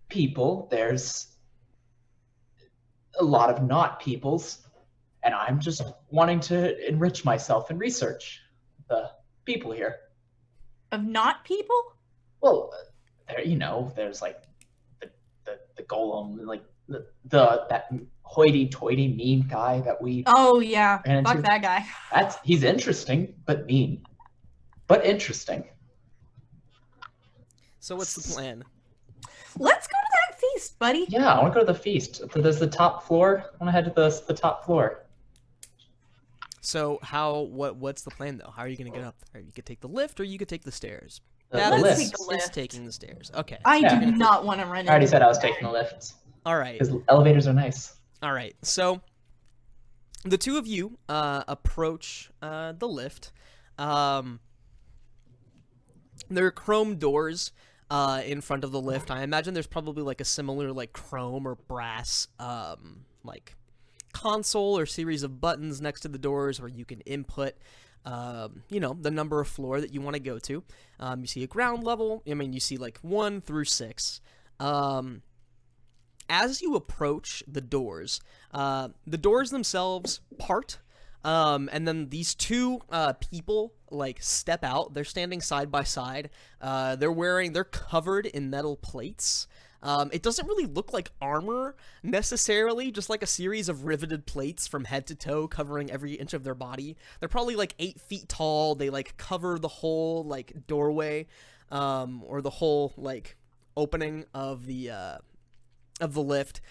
people, there's a lot of not peoples, and I'm just wanting to enrich myself and research the people here. Of not people? Well, there, there's like the golem, like that hoity-toity mean guy that we. Oh yeah, ran fuck into. that guy. He's interesting, but mean, but interesting. So what's the plan? Let's go to that feast, buddy. Yeah, I want to go to the feast. There's the top floor. I want to head to the top floor. So what's the plan though? How are you gonna get up there? You could take the lift or you could take the stairs. The Babs lift. Take the lift. is taking the stairs. Okay. I do not want to run into I already said I was that taking guy. the lift. All right. Because elevators are nice. All right. So the two of you approach the lift. There are chrome doors in front of the lift. I imagine there's probably like a similar like chrome or brass like console or series of buttons next to the doors where you can input the number of floor that you want to go to. You see a ground level. I mean, you see like 1 through 6. As you approach the doors themselves part, and then these two people like step out. They're standing side by side. They're covered in metal plates. It doesn't really look like armor necessarily, just like a series of riveted plates from head to toe covering every inch of their body. They're probably like 8 feet tall. They like cover the whole like doorway, or the whole like opening of the lift.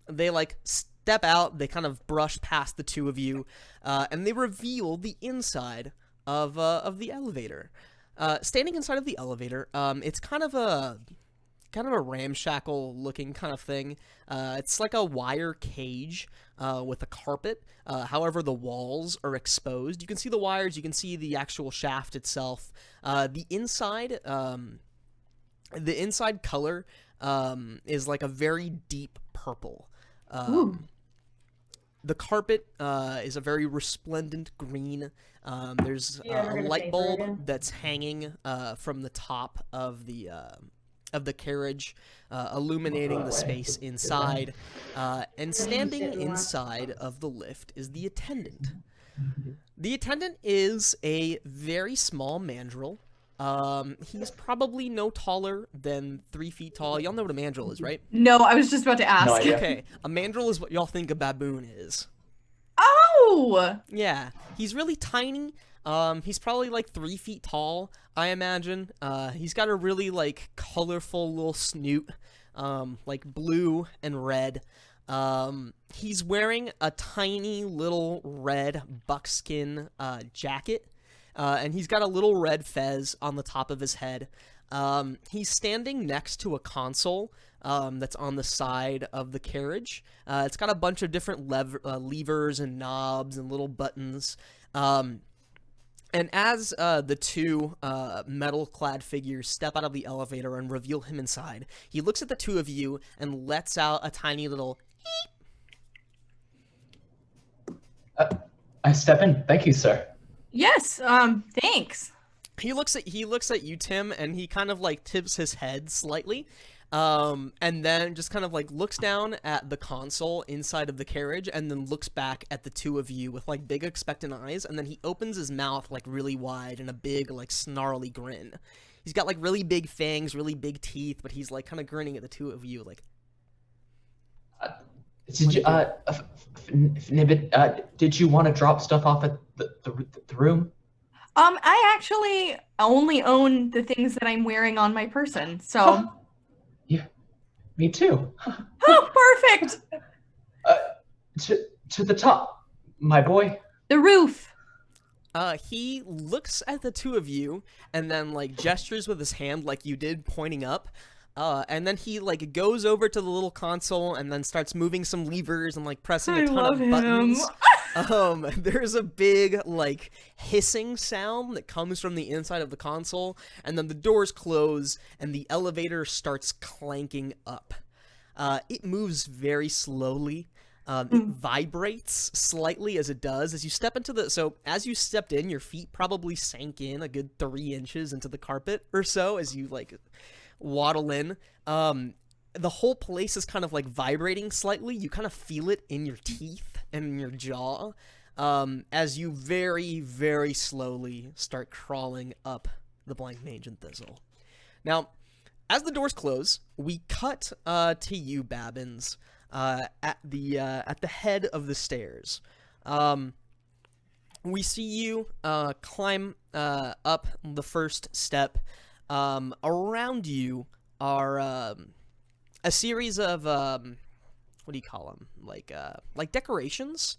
They like step out, they kind of brush past the two of you, and they reveal the inside of the elevator. Standing inside of the elevator, it's kind of a ramshackle looking kind of thing. It's like a wire cage with a carpet. However, the walls are exposed. You can see the wires, you can see the actual shaft itself. The inside color is like a very deep purple. The carpet is a very resplendent green. There's a light bulb that's hanging from the top of the carriage, illuminating the space inside. And standing inside of the lift is the attendant. The attendant is a very small mandrill. He's probably no taller than 3 feet tall. Y'all know what a mandrill is, right? No, I was just about to ask. No idea. Okay, a mandrill is what y'all think a baboon is. Oh! Yeah, he's really tiny. He's probably like 3 feet tall, I imagine. He's got a really like colorful little snoot, like blue and red. He's wearing a tiny little red buckskin jacket. And he's got a little red fez on the top of his head. He's standing next to a console that's on the side of the carriage. It's got a bunch of different levers and knobs and little buttons. And as the two metal-clad figures step out of the elevator and reveal him inside, he looks at the two of you and lets out a tiny little eep. I step in. Thank you, sir. Yes, thanks. He looks at you, Tim, and he kind of like tips his head slightly, and then just kind of like looks down at the console inside of the carriage, and then looks back at the two of you with like big expectant eyes, and then he opens his mouth like really wide in a big like snarly grin. He's got like really big fangs, really big teeth, but he's like kind of grinning at the two of you like. Did you, Nibbit, did you want to drop stuff off at the room? I actually only own the things that I'm wearing on my person, so. Yeah, me too. Oh, perfect! To the top, my boy. The roof. He looks at the two of you and then like gestures with his hand like you did, pointing up. And then he like goes over to the little console and then starts moving some levers and like pressing a ton of buttons. There's a big like hissing sound that comes from the inside of the console, and then the doors close and the elevator starts clanking up. It moves very slowly. It vibrates slightly as it does. As you step into as you stepped in, your feet probably sank in a good 3 inches into the carpet or so as you, like, waddle in. The whole place is kind of, like, vibrating slightly. You kind of feel it in your teeth and in your jaw as you very, very slowly start crawling up the Blank Mage and Thistle. Now, as the doors close, we cut to you, Babbins, at the head of the stairs. We see you climb up the first step. Around you are a series of what do you call them? Like decorations.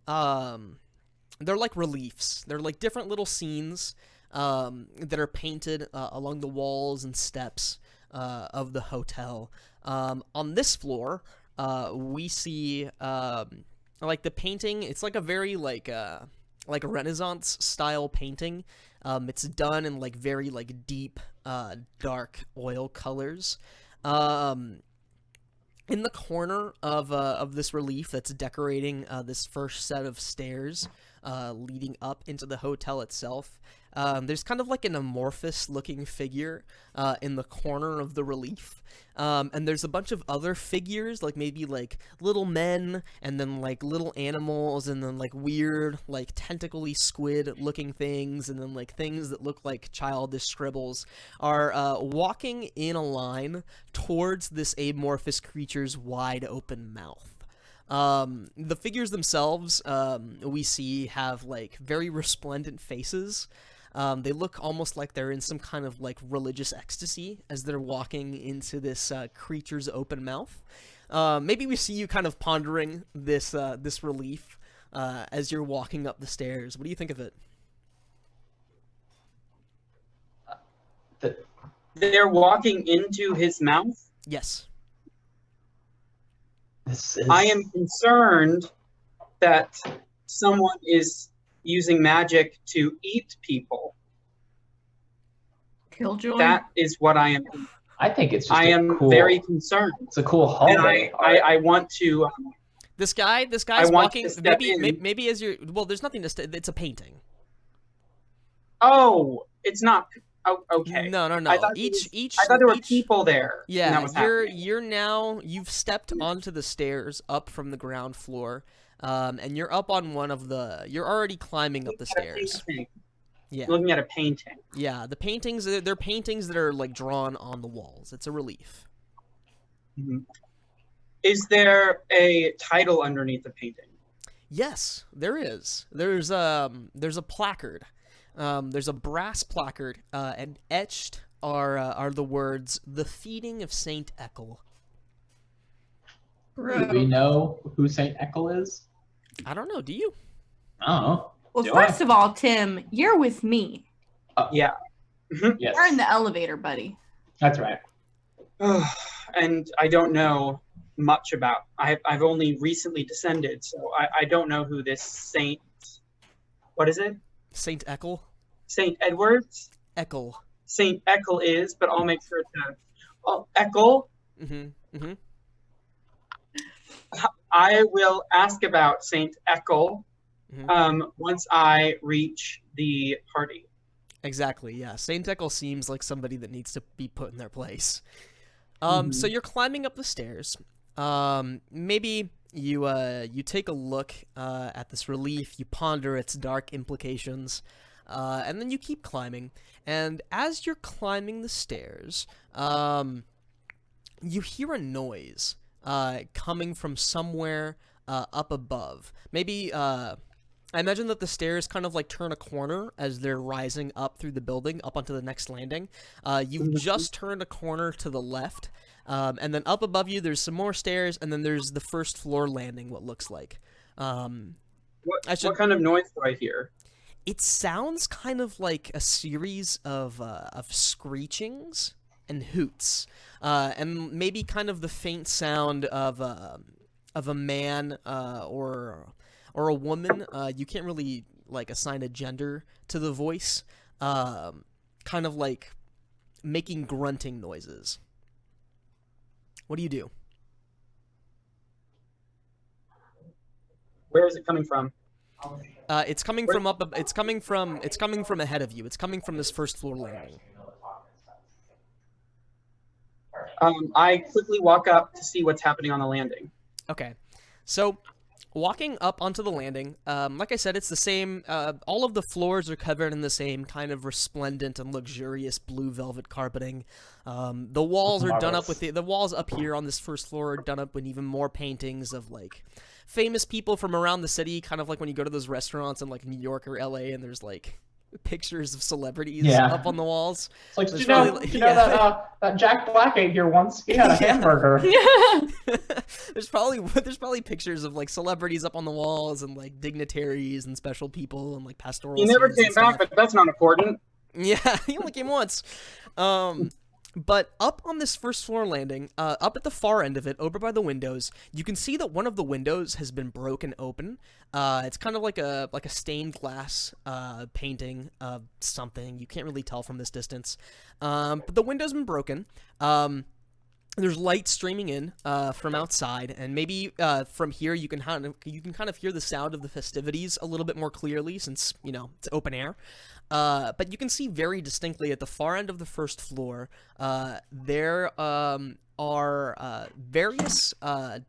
They're like reliefs. They're like different little scenes that are painted along the walls and steps of the hotel. On this floor, we see like the painting. It's like a very like a Renaissance style painting. It's done in like very like deep dark oil colors. In the corner of this relief that's decorating this first set of stairs leading up into the hotel itself, there's kind of like an amorphous looking figure in the corner of the relief. And there's a bunch of other figures, like maybe like little men, and then like little animals, and then like weird, like tentacly squid looking things, and then like things that look like childish scribbles, are walking in a line towards this amorphous creature's wide open mouth. The figures themselves, we see have like very resplendent faces. They look almost like they're in some kind of like religious ecstasy as they're walking into this creature's open mouth. Maybe we see you kind of pondering this relief as you're walking up the stairs. What do you think of it? They're walking into his mouth? Yes. I am concerned that someone is using magic to eat people. Killjoy? That is what I am. I think it's just I am very concerned. It's a cool hallway. And I want to. This guy's walking. Maybe as you're. Well, there's nothing to. It's a painting. Oh, it's not. Oh, okay. No. I thought there were people there. Yeah, you've stepped onto the stairs up from the ground floor, and you're up on you're already climbing up the stairs. Yeah. Looking at a painting. Yeah, the paintings, they're paintings that are like drawn on the walls. It's a relief. Mm-hmm. Is there a title underneath the painting? Yes, there is. There's a placard. There's a brass placard, and etched are the words, "The Feeding of Saint Ekel." Do we know who Saint Ekel is? I don't know. Do you? I don't know. Well, first of all, Tim, you're with me. Yeah. Yes. We're in the elevator, buddy. That's right. And I don't know much about. I've only recently descended, so I don't know who this Saint. What is it? Saint Ekel. Saint Edwards. Ekel. Saint Ekel is, but I'll make sure to. Oh, Ekel. I will ask about Saint Ekel once I reach the party. Exactly, yeah. Saint Ekel seems like somebody that needs to be put in their place. So you're climbing up the stairs. Maybe you take a look at this relief, you ponder its dark implications, and then you keep climbing. And as you're climbing the stairs, you hear a noise coming from somewhere up above. Maybe I imagine that the stairs kind of like turn a corner as they're rising up through the building, up onto the next landing. You've just turned a corner to the left, and then up above you there's some more stairs, and then there's the first floor landing, what looks like. What kind of noise do I hear? It sounds kind of like a series of screechings and hoots, and maybe kind of the faint sound of a man or a woman. You can't really like assign a gender to the voice. Kind of like making grunting noises. What do you do? Where is it coming from? It's coming from up. It's coming from ahead of you. It's coming from this first floor landing. I quickly walk up to see what's happening on the landing. Okay, so walking up onto the landing, like I said, it's the same. All of the floors are covered in the same kind of resplendent and luxurious blue velvet carpeting. The walls are done up with the walls up here on this first floor are done up with even more paintings of like famous people from around the city, kind of like when you go to those restaurants in like New York or LA, and there's like pictures of celebrities up on the walls. It's like, did you know that Jack Black ate here once? He had a hamburger. There's probably pictures of like celebrities up on the walls and like dignitaries and special people and like pastoral. He never came back, but that's not important. Yeah, he only came once. But up on this first floor landing, up at the far end of it, over by the windows, you can see that one of the windows has been broken open. It's kind of like a stained glass painting of something. You can't really tell from this distance. But the window's been broken. There's light streaming in from outside, and maybe from here you can kind of hear the sound of the festivities a little bit more clearly, since it's open air. But you can see very distinctly at the far end of the first floor, there are various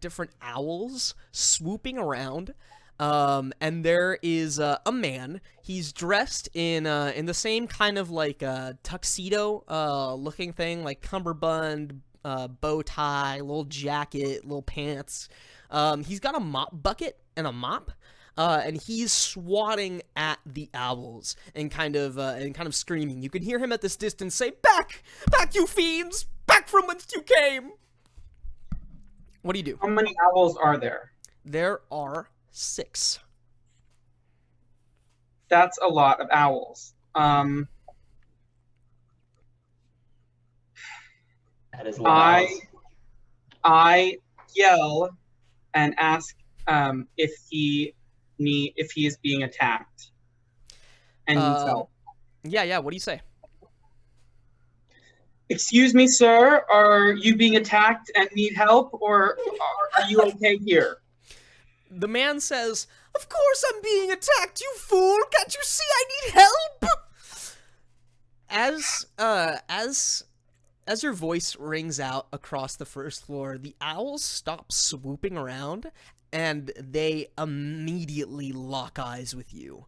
different owls swooping around. And there is a man. He's dressed in the same kind of like tuxedo looking thing, like cummerbund, bow tie, little jacket, little pants. He's got a mop bucket and a mop. And he's swatting at the owls and kind of screaming. You can hear him at this distance say, "Back! Back, you fiends! Back from whence you came!" What do you do? How many owls are there? There are 6. That's a lot of owls. That is a lot of owls. I yell and ask if he is being attacked and needs help. Yeah. What do you say? Excuse me, sir. Are you being attacked and need help, or are you okay here? The man says, "Of course I'm being attacked, you fool! Can't you see I need help?" As your voice rings out across the first floor, the owls stop swooping around, and they immediately lock eyes with you.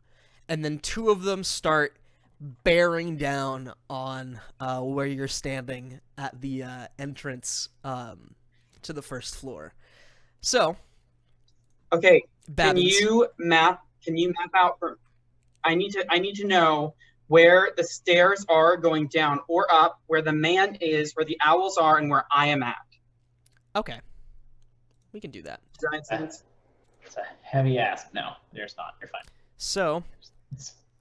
And then 2 of them start bearing down on where you're standing at the entrance to the first floor. So, okay, Babbins, can you map out for? I need to know where the stairs are going down or up, where the man is, where the owls are, and where I am at. Okay. We can do that. Does that make sense? It's a heavy ask. No, there's not. You're fine. So,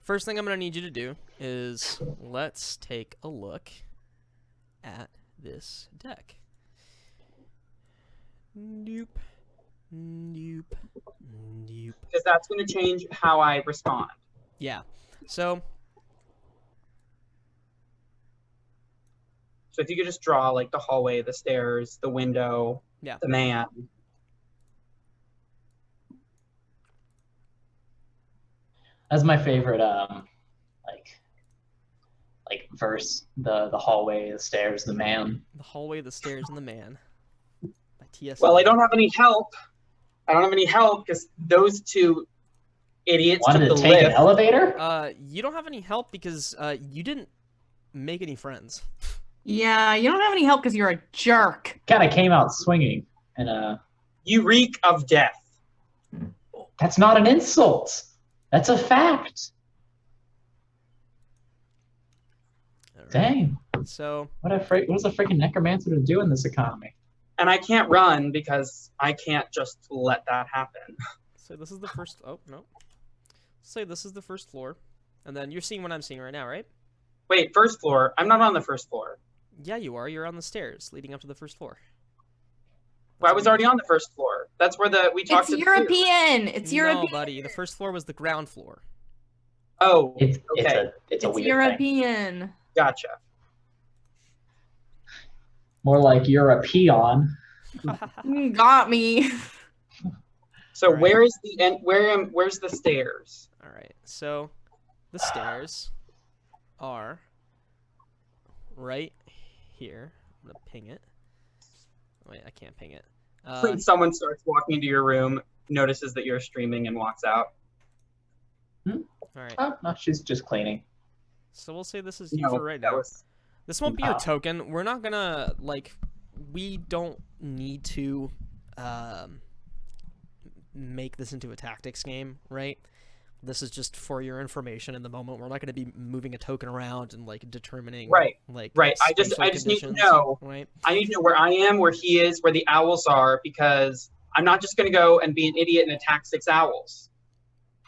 first thing I'm going to need you to do is let's take a look at this deck. Nope. Because that's going to change how I respond. Yeah. So if you could just draw like the hallway, the stairs, the window, the man. That's my favorite like verse, the hallway, the stairs, the man. The hallway, the stairs, and the man. By T.S. Well, I don't have any help. Because those 2 idiots wanted took to the take lift. an elevator? You don't have any help because you didn't make any friends. Yeah, you don't have any help because you're a jerk. Kind of came out swinging, and You reek of death. that's not an insult. That's a fact. Right. Dang. So What is a freaking necromancer to do in this economy? And I can't run because I can't just let that happen. So this is the first. Oh no. Say this is the first floor, and then you're seeing what I'm seeing right now, right? Wait, first floor? I'm not on the first floor. Yeah, you are. You're on the stairs leading up to the first floor. Well, I was already on the first floor. That's where we talked It's to European. It's No, European. buddy. The first floor was the ground floor. Oh, It's okay. it's a weird thing. European. Gotcha. More like you're a peon. Got me. So right. where is the end? Where's the stairs? All right. So the stairs are right here. I'm gonna ping it. Wait, I can't ping it. When someone starts walking into your room, notices that you're streaming, and walks out. All right. Oh, no, she's just cleaning. So we'll say this is you for right now. This won't be your token. We're not gonna we don't need to make this into a tactics game, right? This is just for your information in the moment. We're not going to be moving a token around and determining right. I just need to know. Right. I need to know where I am, where he is, where the owls are, because I'm not just going to go and be an idiot and attack 6 owls.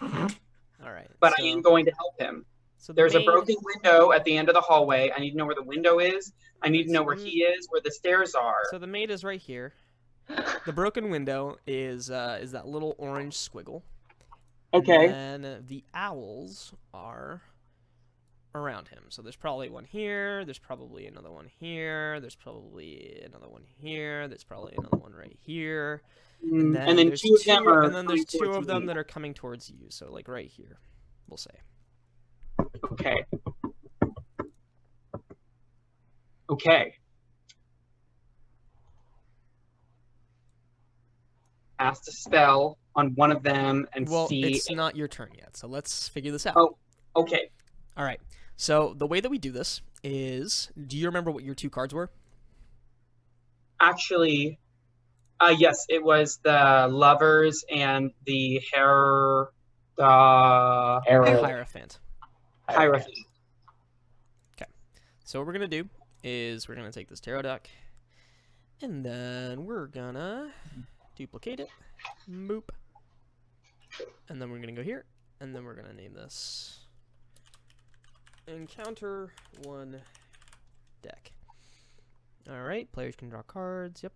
All right. But I am going to help him. So there's a broken window at the end of the hallway. I need to know where the window is. I need to know where he is, where the stairs are. So the maid is right here. The broken window is that little orange squiggle. Okay. And the owls are around him. So there's probably one here. There's probably another one here. There's probably another one here. There's probably another one right here. And then two of them are. And then there's 2 of them that are coming towards you. So right here, we'll say. Okay. Okay. Cast a spell on one of them and see. Well, it's not your turn yet, so let's figure this out. Oh, okay. All right. So the way that we do this is, do you remember what your 2 cards were? Actually, yes, it was the lovers and the Hierophant. Hierophant. Okay. So what we're gonna do is we're gonna take this tarot deck, and then we're gonna duplicate it, boop, and then we're gonna go here, and then we're gonna name this Encounter 1 deck. All right, players can draw cards. Yep.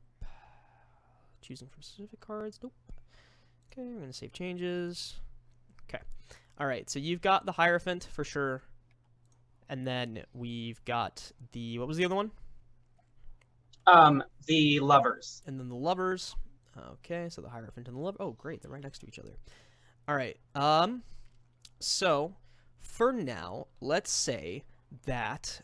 Choosing from specific cards. Nope. Okay, we're gonna save changes. Okay. All right, so you've got the Hierophant for sure, and then we've got the, what was the other one? The lovers. And then the lovers. Okay, so the Hierophant and the lover. Oh, great, they're right next to each other. All right. So for now, let's say that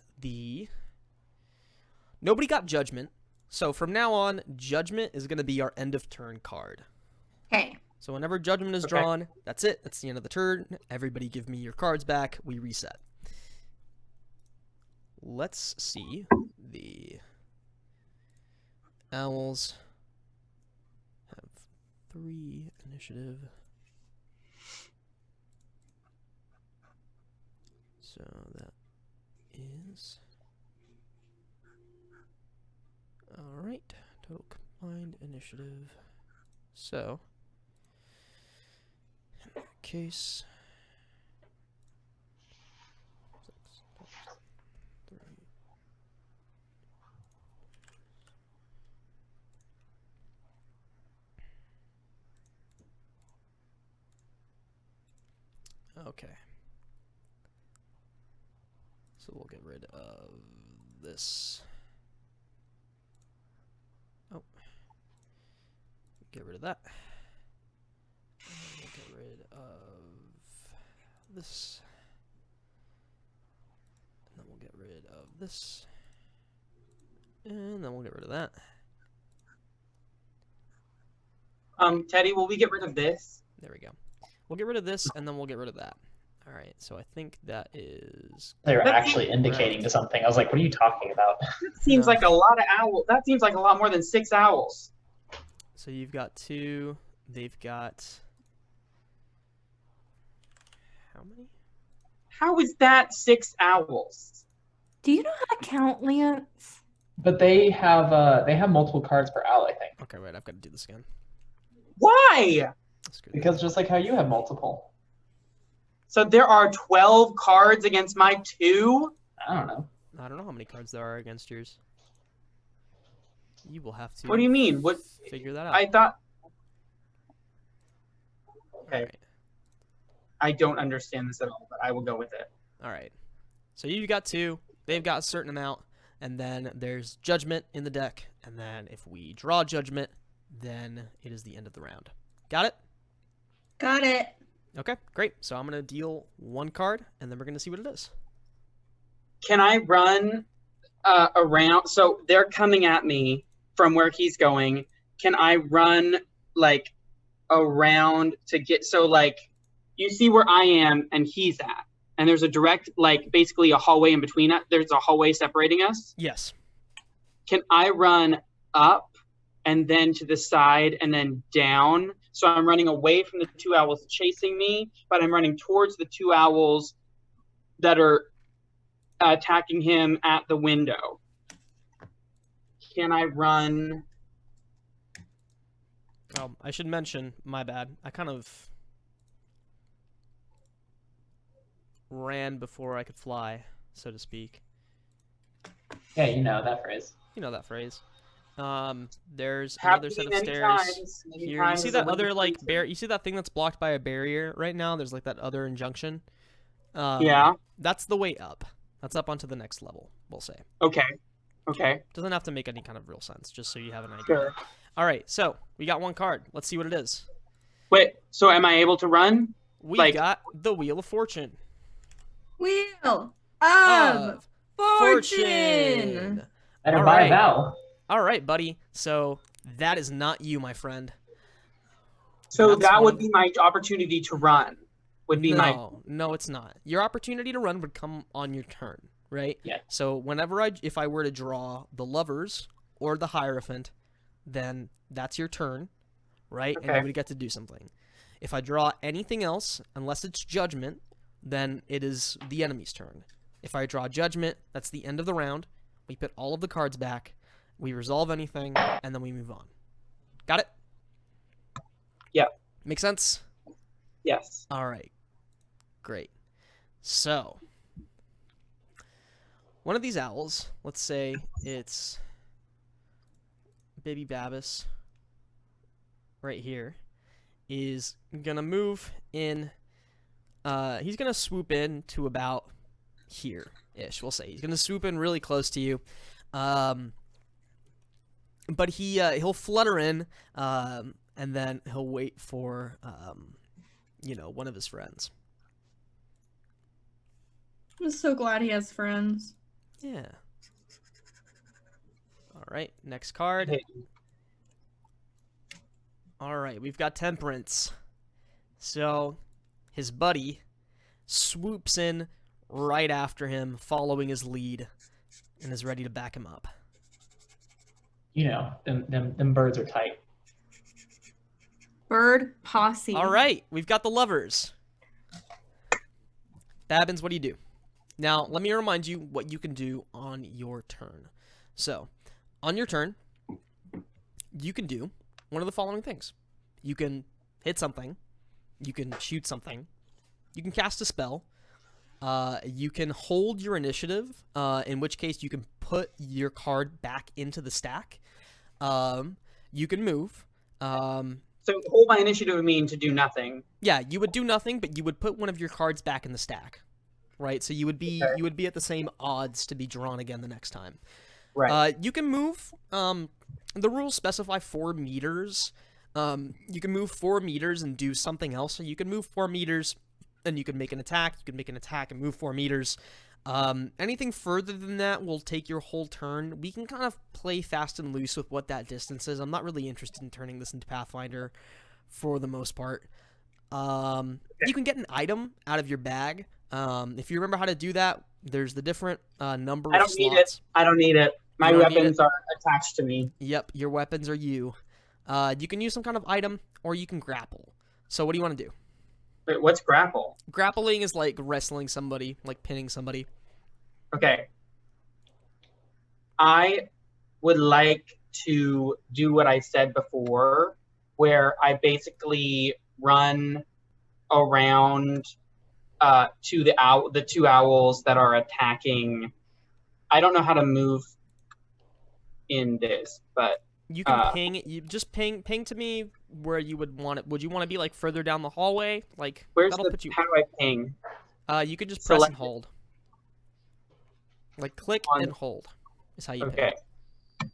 nobody got Judgment. So from now on, Judgment is going to be our end of turn card. Okay. So whenever Judgment is drawn, that's it. That's the end of the turn. Everybody give me your cards back. We reset. Let's see. The owls have 3 initiative. So that is... Alright. Total combined initiative. So... in that case, 6 times 3. Okay. So we'll get rid of this. Oh. Get rid of that. We'll get rid of this. And then we'll get rid of this. And then we'll get rid of that. Teddy, will we get rid of this? There we go. We'll get rid of this, and then we'll get rid of that. All right, so I think that is... They were actually indicating to something. I was like, what are you talking about? That seems like a lot of owls. That seems like a lot more than 6 owls. So you've got 2. They've got... how many? How is that 6 owls? Do you know how to count, Lance? But they have multiple cards per owl, I think. Okay, wait, I've got to do this again. Why? Because just like how you have multiple. So there are 12 cards against my 2? I don't know. I don't know how many cards there are against yours. You will have to... What do you mean? What? Figure that out. I thought... Okay. Right. I don't understand this at all, but I will go with it. All right. So you've got 2. They've got a certain amount. And then there's Judgment in the deck. And then if we draw Judgment, then it is the end of the round. Got it? Got it. Okay, great. So I'm gonna deal 1 card, and then we're gonna see what it is. Can I run around? So they're coming at me from where he's going. Can I run like around to get you see where I am and he's at, and there's a direct basically a hallway in between us. There's a hallway separating us. Yes. Can I run up and then to the side and then down? So I'm running away from the 2 owls chasing me, but I'm running towards the 2 owls that are attacking him at the window. Can I run? I should mention, my bad, I kind of ran before I could fly, so to speak. Yeah, you know that phrase. You know that phrase. There's another Happening set of many stairs times, many here. You times see as a that other window like cleanser. you see that thing that's blocked by a barrier right now? There's like that other injunction. Yeah. That's the way up. That's up onto the next level, we'll say. Okay. Okay. Doesn't have to make any kind of real sense, just so you have an idea. Sure. All right, so we got 1 card. Let's see what it is. Wait. So am I able to run? We got the Wheel of Fortune. Wheel of Fortune. Better All buy right. a vowel. All right, buddy. So that is not you, my friend. So That's that would fine. be my opportunity to run. Would be my. No, it's not. Your opportunity to run would come on your turn, right? Yeah. So if I were to draw the Lovers or the Hierophant, then that's your turn, right? And Okay. you would get to do something. If I draw anything else, unless it's Judgment, then it is the enemy's turn. If I draw Judgment, that's the end of the round. We put all of the cards back, we resolve anything, and then we move on. Got it? Yeah. Make sense? Yes. All right. Great. So, one of these owls, let's say it's Baby Babis right here, is going to move in. He's going to swoop in to about here-ish, we'll say. He's going to swoop in really close to you. But he'll flutter in, and then he'll wait for, one of his friends. I'm so glad he has friends. Yeah. All right, next card. Hey. All right, we've got Temperance. So, his buddy swoops in right after him, following his lead, and is ready to back him up. You know, them birds are tight. Bird posse. All right, we've got the Lovers. Babbins, what do you do? Now, let me remind you what you can do on your turn. So, on your turn, you can do one of the following things. You can hit something. You can shoot something. You can cast a spell. You can hold your initiative, in which case you can put your card back into the stack. You can move. So hold my initiative would mean to do nothing. Yeah, you would do nothing, but you would put one of your cards back in the stack, right? So you would be at the same odds to be drawn again the next time. Right. You can move. The rules specify 4 meters. You can move 4 meters and do something else. So you can move 4 meters, and you can make an attack. You can make an attack and move 4 meters. Anything further than that will take your whole turn. We can kind of play fast and loose with what that distance is. I'm not really interested in turning this into Pathfinder for the most part. You can get an item out of your bag. If you remember how to do that, there's the different number I of don't need slots. it. I don't need it. My You don't need weapons are attached to me. Yep, your weapons are you. You can use some kind of item, or you can grapple. So what do you want to do? Wait, what's grapple? Grappling is like wrestling somebody, like pinning somebody. Okay. I would like to do what I said before, where I basically run around to the 2 owls that are attacking. I don't know how to move in this, but You can ping. You just ping to me where you would want it. Would you want to be like further down the hallway? Like where's that'll the? put you. How do I ping? You could just press Select and it. hold. Like click On- and hold is how you Okay. ping.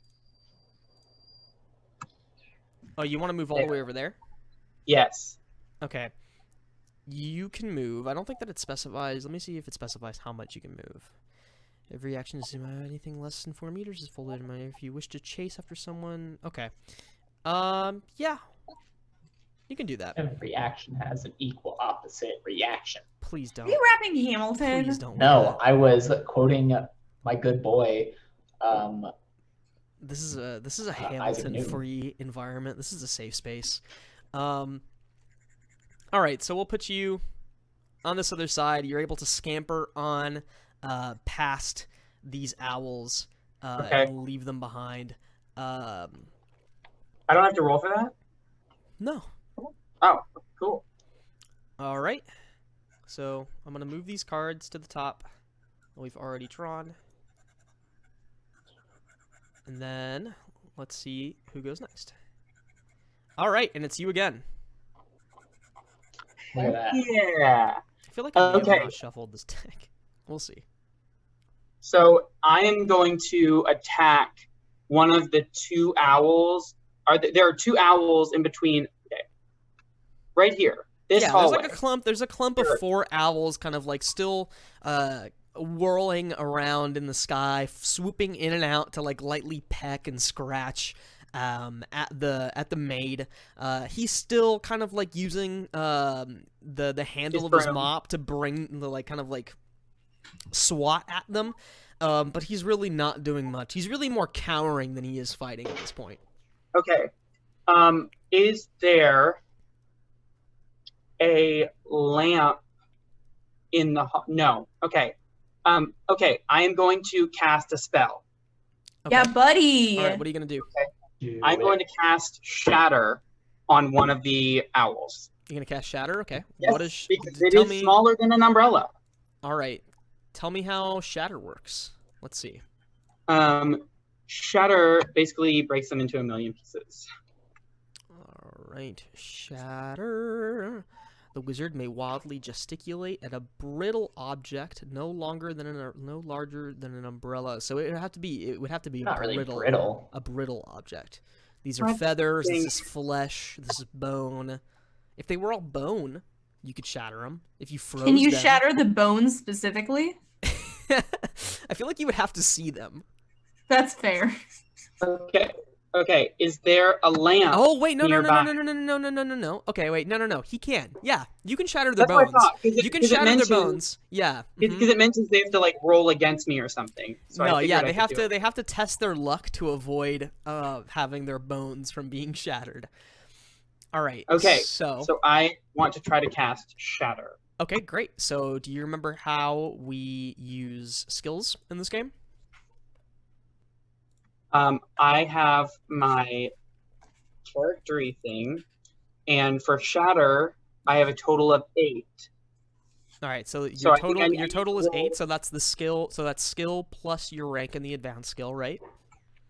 Oh, you want to move all the way over there? Yes. Okay. You can move. I don't think that it specifies. Let me see if it specifies how much you can move. Every action is anything less than 4 meters is folded in my. If you wish to chase after someone, okay. Yeah, you can do that. Every action has an equal opposite reaction. Please Are don't. you rapping Hamilton? Please don't. No, I was quoting my good boy. This is a Isaac Newton. Hamilton-free environment. This is a safe space. All right, so we'll put you on this other side. You're able to scamper on past these owls and leave them behind. I don't have to roll for that? No. Oh, cool. All right. So I'm going to move these cards to the top. We've already drawn. And then let's see who goes next. All right, and it's you again. Look at that. Yeah. I feel like I may have not shuffled this deck. We'll see. So I am going to attack one of the 2 owls. There are 2 owls in between. Okay. Right here. This hallway. There's a clump of 4 owls kind of like still whirling around in the sky, swooping in and out to like lightly peck and scratch at the maid. He's still kind of like using the handle of his mop to bring the like kind of like swat at them. But he's really not doing much. He's really more cowering than he is fighting at this point. Okay. Is there a lamp in the no? Okay. Okay. I am going to cast a spell. Okay. Yeah, buddy. All right. What are you gonna do? Okay. I'm going to cast Shatter on one of the owls. You're gonna cast Shatter. Okay. Yes, What is? because it is smaller than an umbrella. All right. Tell me how Shatter works. Let's see. Shatter basically breaks them into a million pieces. All right. Shatter. The wizard may wildly gesticulate at a brittle object no larger than an umbrella. So it would have to be Not really brittle. A brittle object. These are feathers. This is flesh. This is bone. If they were all bone, you could shatter them. If you froze Can you them, shatter the bones specifically? I feel like you would have to see them. That's fair. Okay. Okay. Is there a lamp? Oh wait, no. Okay, wait, no. He can. Yeah, you can shatter their bones. You can shatter their bones. Yeah. Because it mentions they have to like roll against me or something. So no, yeah, they have to test their luck to avoid having their bones from being shattered. All right. Okay. So I want to try to cast Shatter. Okay, great. So do you remember how we use skills in this game? I have my charactery thing, and for Shatter, I have a total of 8. All right, so your total is 8. So that's the skill. So that's skill plus your rank in the advanced skill, right?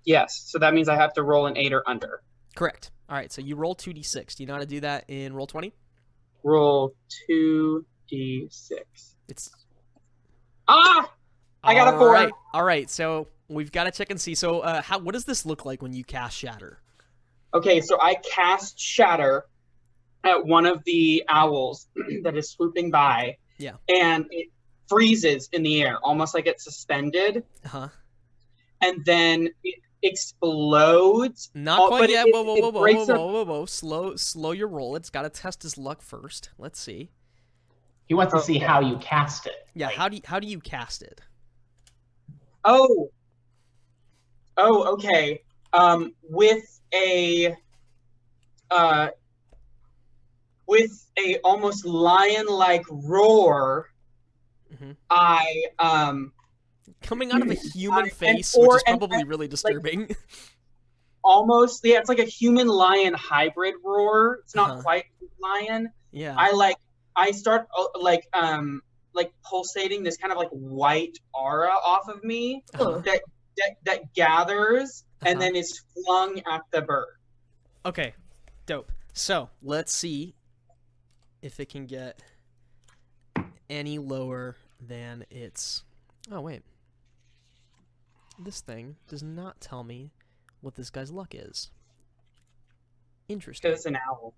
Yes. So that means I have to roll an 8 or under. Correct. All right. So you roll 2d6. Do you know how to do that in Roll20? Roll 2d6. It's. I got a 4. All right. So we've got to check and see. So what does this look like when you cast Shatter? Okay, so I cast Shatter at one of the owls that is swooping by. Yeah. And it freezes in the air, almost like it's suspended. Uh-huh. And then it explodes. Not quite yet. Whoa. Slow your roll. It's got to test his luck first. Let's see. He wants to see how you cast it. Yeah, like, how do you cast it? Oh, okay. With a almost lion-like roar, I coming out of a human face, which is probably really disturbing. Like, almost, yeah, it's like a human-lion hybrid roar. It's not quite lion. Yeah. I start like pulsating this kind of like white aura off of me that gathers and then is flung at the bird. Okay, dope. So let's see if it can get any lower than its. Oh wait, this thing does not tell me what this guy's luck is. Interesting. Because it's an owl.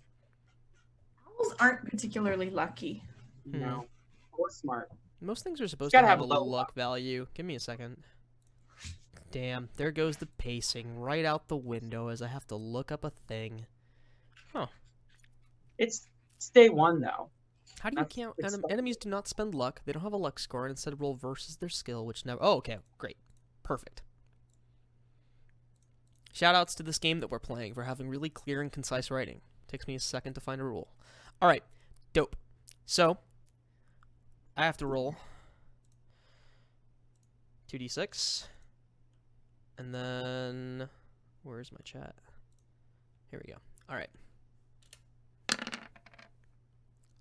Owls aren't particularly lucky. No. Or smart. Most things are supposed It's to gotta have a have low luck value. Give me a second. Damn, there goes the pacing right out the window as I have to look up a thing. Huh. It's day one, though. How do you count? Enemies do not spend luck. They don't have a luck score, and instead roll versus their skill, which never... Oh, okay. Great. Perfect. Shoutouts to this game that we're playing for having really clear and concise writing. Takes me a second to find a rule. Alright. Dope. So, I have to roll 2d6. And then... Where's my chat? Here we go. Alright.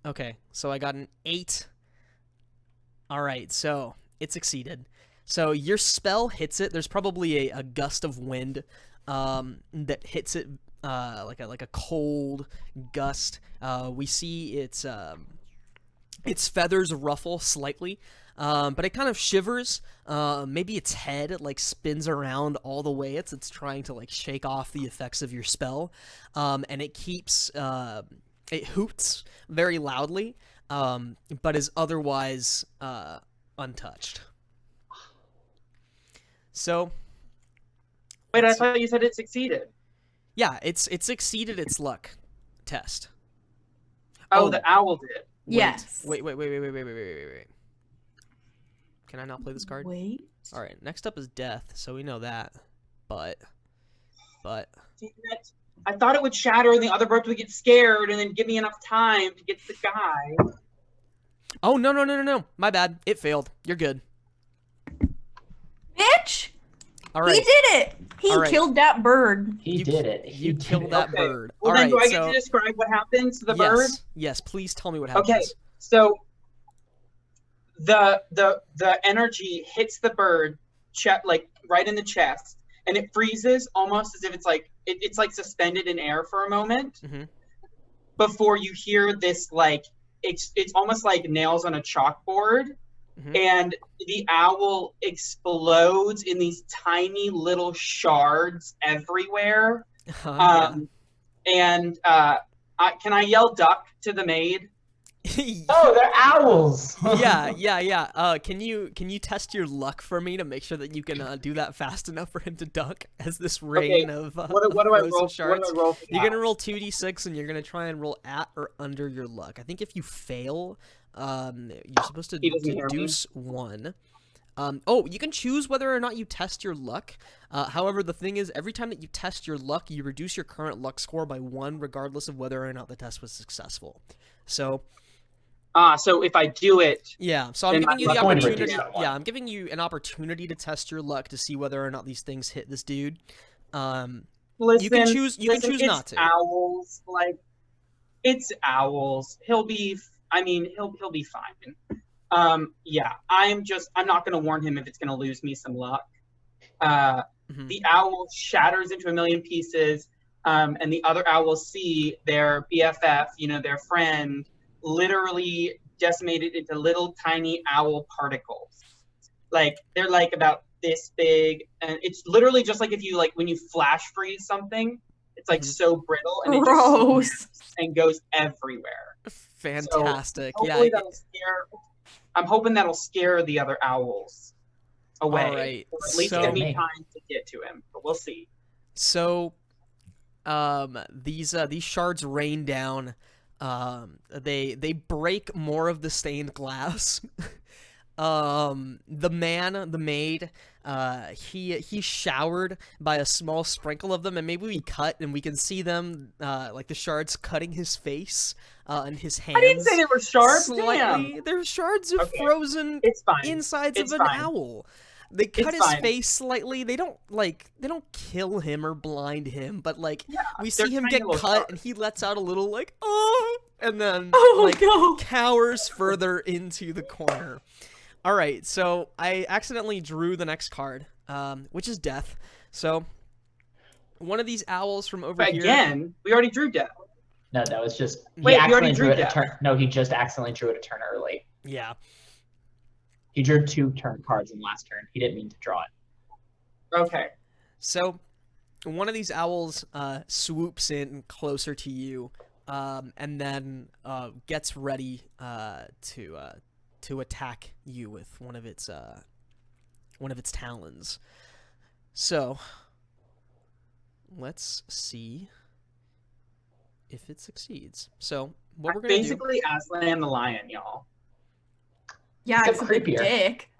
Okay, so I got an 8. Alright, so it succeeded. So your spell hits it. There's probably a gust of wind that hits it like a cold gust. We see its feathers ruffle slightly, but it kind of shivers. Maybe its head like spins around all the way. It's trying to like shake off the effects of your spell, and it keeps it hoots very loudly, but is otherwise untouched. So, wait, I thought you said it succeeded. Yeah, it succeeded its luck test. Oh, the owl did. Yes. Wait. Can I not play this card? Wait. All right. Next up is death, so we know that. But. Damn it. I thought it would shatter and the other birds would get scared and then give me enough time to get to the guy. Oh no! My bad. It failed. You're good. Bitch! All right. He did it! He All right. killed that bird. He did it. You killed that bird. Well, All then right. do I get to describe what happens to the bird? Yes. Please tell me what happens. Okay. So the energy hits the bird, like right in the chest, and it freezes almost as if it's like it's like suspended in air for a moment before you hear this like it's almost like nails on a chalkboard. And the owl explodes in these tiny little shards everywhere. And can I yell duck to the maid? Oh, they're owls. Yeah. Can you test your luck for me to make sure that you can do that fast enough for him to duck as this rain of what do I roll? shards? What do I roll? You're gonna roll 2d6 and you're gonna try and roll at or under your luck. I think if you fail, you're supposed to deduce 1. You can choose whether or not you test your luck. However, the thing is, every time that you test your luck, you reduce your current luck score by 1, regardless of whether or not the test was successful. So. So if I do it, yeah. So I'm giving you the opportunity. Yeah, I'm giving you an opportunity to test your luck to see whether or not these things hit this dude. Listen, you can choose. You can choose not to. Owls, like it's owls. He'll be fine. Yeah. I'm not gonna warn him if it's gonna lose me some luck. The owl shatters into a million pieces, and the other owls see their BFF, their friend, literally decimated into little tiny owl particles. Like they're like about this big, and it's literally just like if you like when you flash freeze something, it's like so brittle and it just and goes everywhere. Fantastic. So I'm hoping that'll scare the other owls away. All right. Or at least give me time to get to him, but we'll see. So these shards rain down. They break more of the stained glass. The maid, he's showered by a small sprinkle of them, and maybe we cut and we can see them, like the shards cutting his face, and his hands. I didn't say they were shards. Slightly. Damn. They're shards of frozen insides of an owl. They cut his face slightly. They don't kill him or blind him, but we see him get cut and he lets out a little and then cowers further into the corner. All right, so I accidentally drew the next card, which is death. So one of these owls from over here. Again, we already drew death. No, that was just. Wait, we already drew death. No, he just accidentally drew it a turn early. Yeah. He drew 2 turn cards in last turn. He didn't mean to draw it. Okay. So one of these owls swoops in closer to you, and then gets ready to attack you with one of its talons. So let's see if it succeeds. So what we're gonna basically Aslan the lion, y'all. Yeah, Except it's a creepier. dick.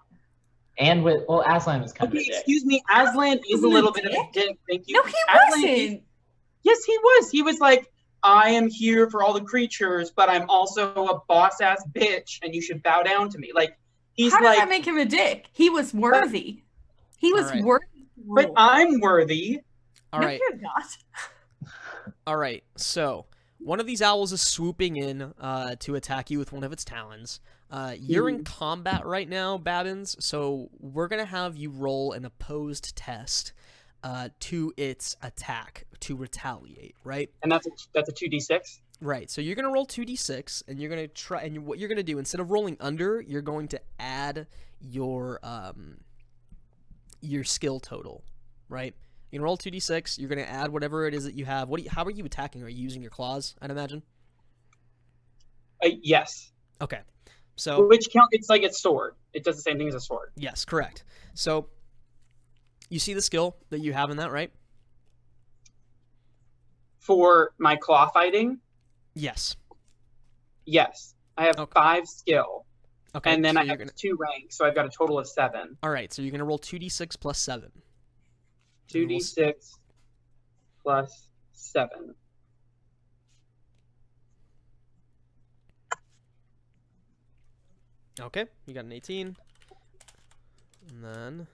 And with Aslan was kind Okay, of a dick. excuse me. Aslan is a little bit of a dick. Thank you. No, he Aslan wasn't. Yes, he was. He was like, I am here for all the creatures, but I'm also a boss ass bitch, and you should bow down to me. Like, he's How does like, that make him a dick? He was worthy. He was Alright. worthy. to but rule. I'm worthy. All No, right. you're not. All right, so one of these owls is swooping in to attack you with one of its talons. You're in combat right now, Babbins, so we're going to have you roll an opposed test to its attack to retaliate, right? And that's a 2d6. Right, so you're going to roll 2d6, and you're going to try, and what you're going to do, instead of rolling under, you're going to add your skill total, right? You can roll 2d6. You're going to add whatever it is that you have. How are you attacking? Are you using your claws, I'd imagine? Yes. Okay. So Which count? It's like a sword. It does the same thing as a sword. yes, correct. So you see the skill that you have in that, right? For my claw fighting, Yes. yes. I have Okay. 5 skill. Okay. And then so I you're have gonna... 2 ranks, so I've got a total of 7. All right, so you're going to roll 2d6 plus 7. 2d6 plus 7. Okay, you got an 18. And then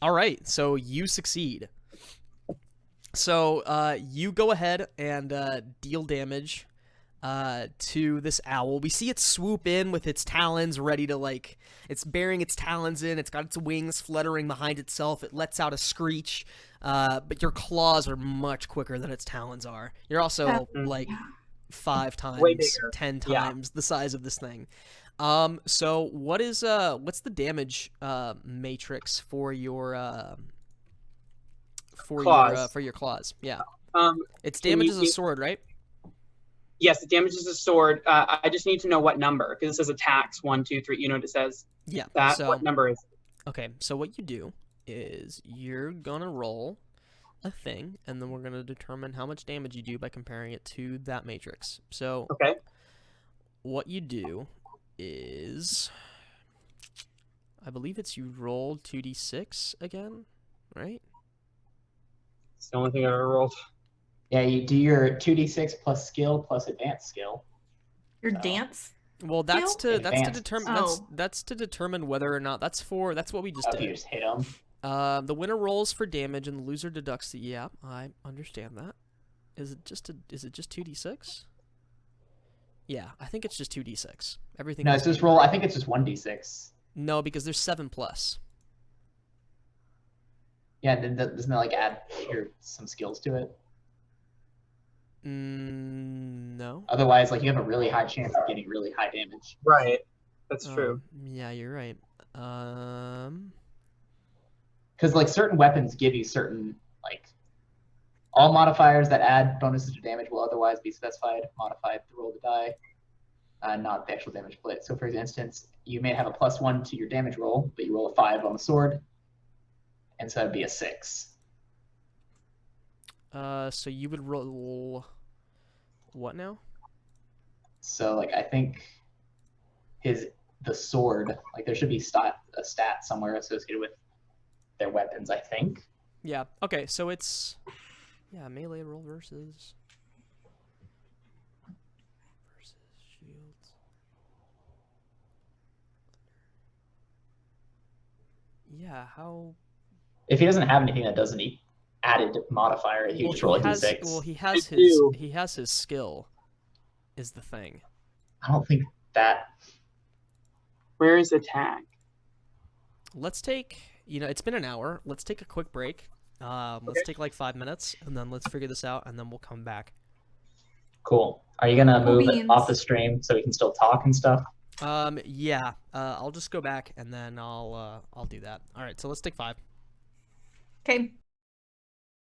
all right, so you succeed. So you go ahead and deal damage to this owl. We see it swoop in with its talons ready to, like, it's bearing its talons in. It's got its wings fluttering behind itself. It lets out a screech, but your claws are much quicker than its talons are. You're also, like, 5 times, Way bigger. 10 Yeah. times the size of this thing. So what's the damage matrix for your Claws. for your claws? Yeah. Its Can damage you is a give- sword, right? Yes, it damages a sword. I just need to know what number, because it says attacks 1, 2, 3. You know what it says? Yeah. That So what number is it? okay, so what you do is you're gonna roll a thing, and then we're gonna determine how much damage you do by comparing it to that matrix. So Okay. what you do is, I believe it's you roll 2d6 again, right? It's the only thing I've ever rolled. Yeah, you do your 2d6 plus skill plus advanced skill. Your So- dance. Well, that's to Advanced. determine that's to determine whether or not that's what we just If you did. just hit them. The winner rolls for damage and the loser deducts the. Yeah, I understand that. Is it just 2d6? Yeah, I think it's just 2d6. Everything. No, is it's just standard. roll. I think it's just 1d6. No, because there's 7 plus. Yeah, then doesn't that like add some skills to it? No. Otherwise, like you have a really high chance of getting really high damage. Right. That's true. Yeah, you're right. Because like certain weapons give you certain like all modifiers that add bonuses to damage will otherwise be specified, modified to roll the die, not the actual damage split. So for instance, you may have a +1 to your damage roll, but you roll a 5 on the sword, and so that'd be a 6. So you would roll what now? So like I think the sword, like there should be a stat somewhere associated with their weapons, I think. Yeah. Okay. So it's melee roll versus shields. Yeah. How? If he doesn't have anything that doesn't need added modifier, he just roll a d6. Well, he has his skill. Is the thing. I don't think that. Where is attack? Let's take. It's been an hour. Let's take a quick break. Let's take like 5 minutes, and then let's figure this out, and then we'll come back. Cool. Are you gonna move Beans. off the stream so we can still talk and stuff? Yeah. I'll just go back and then I'll do that. All right. So let's take 5. Okay.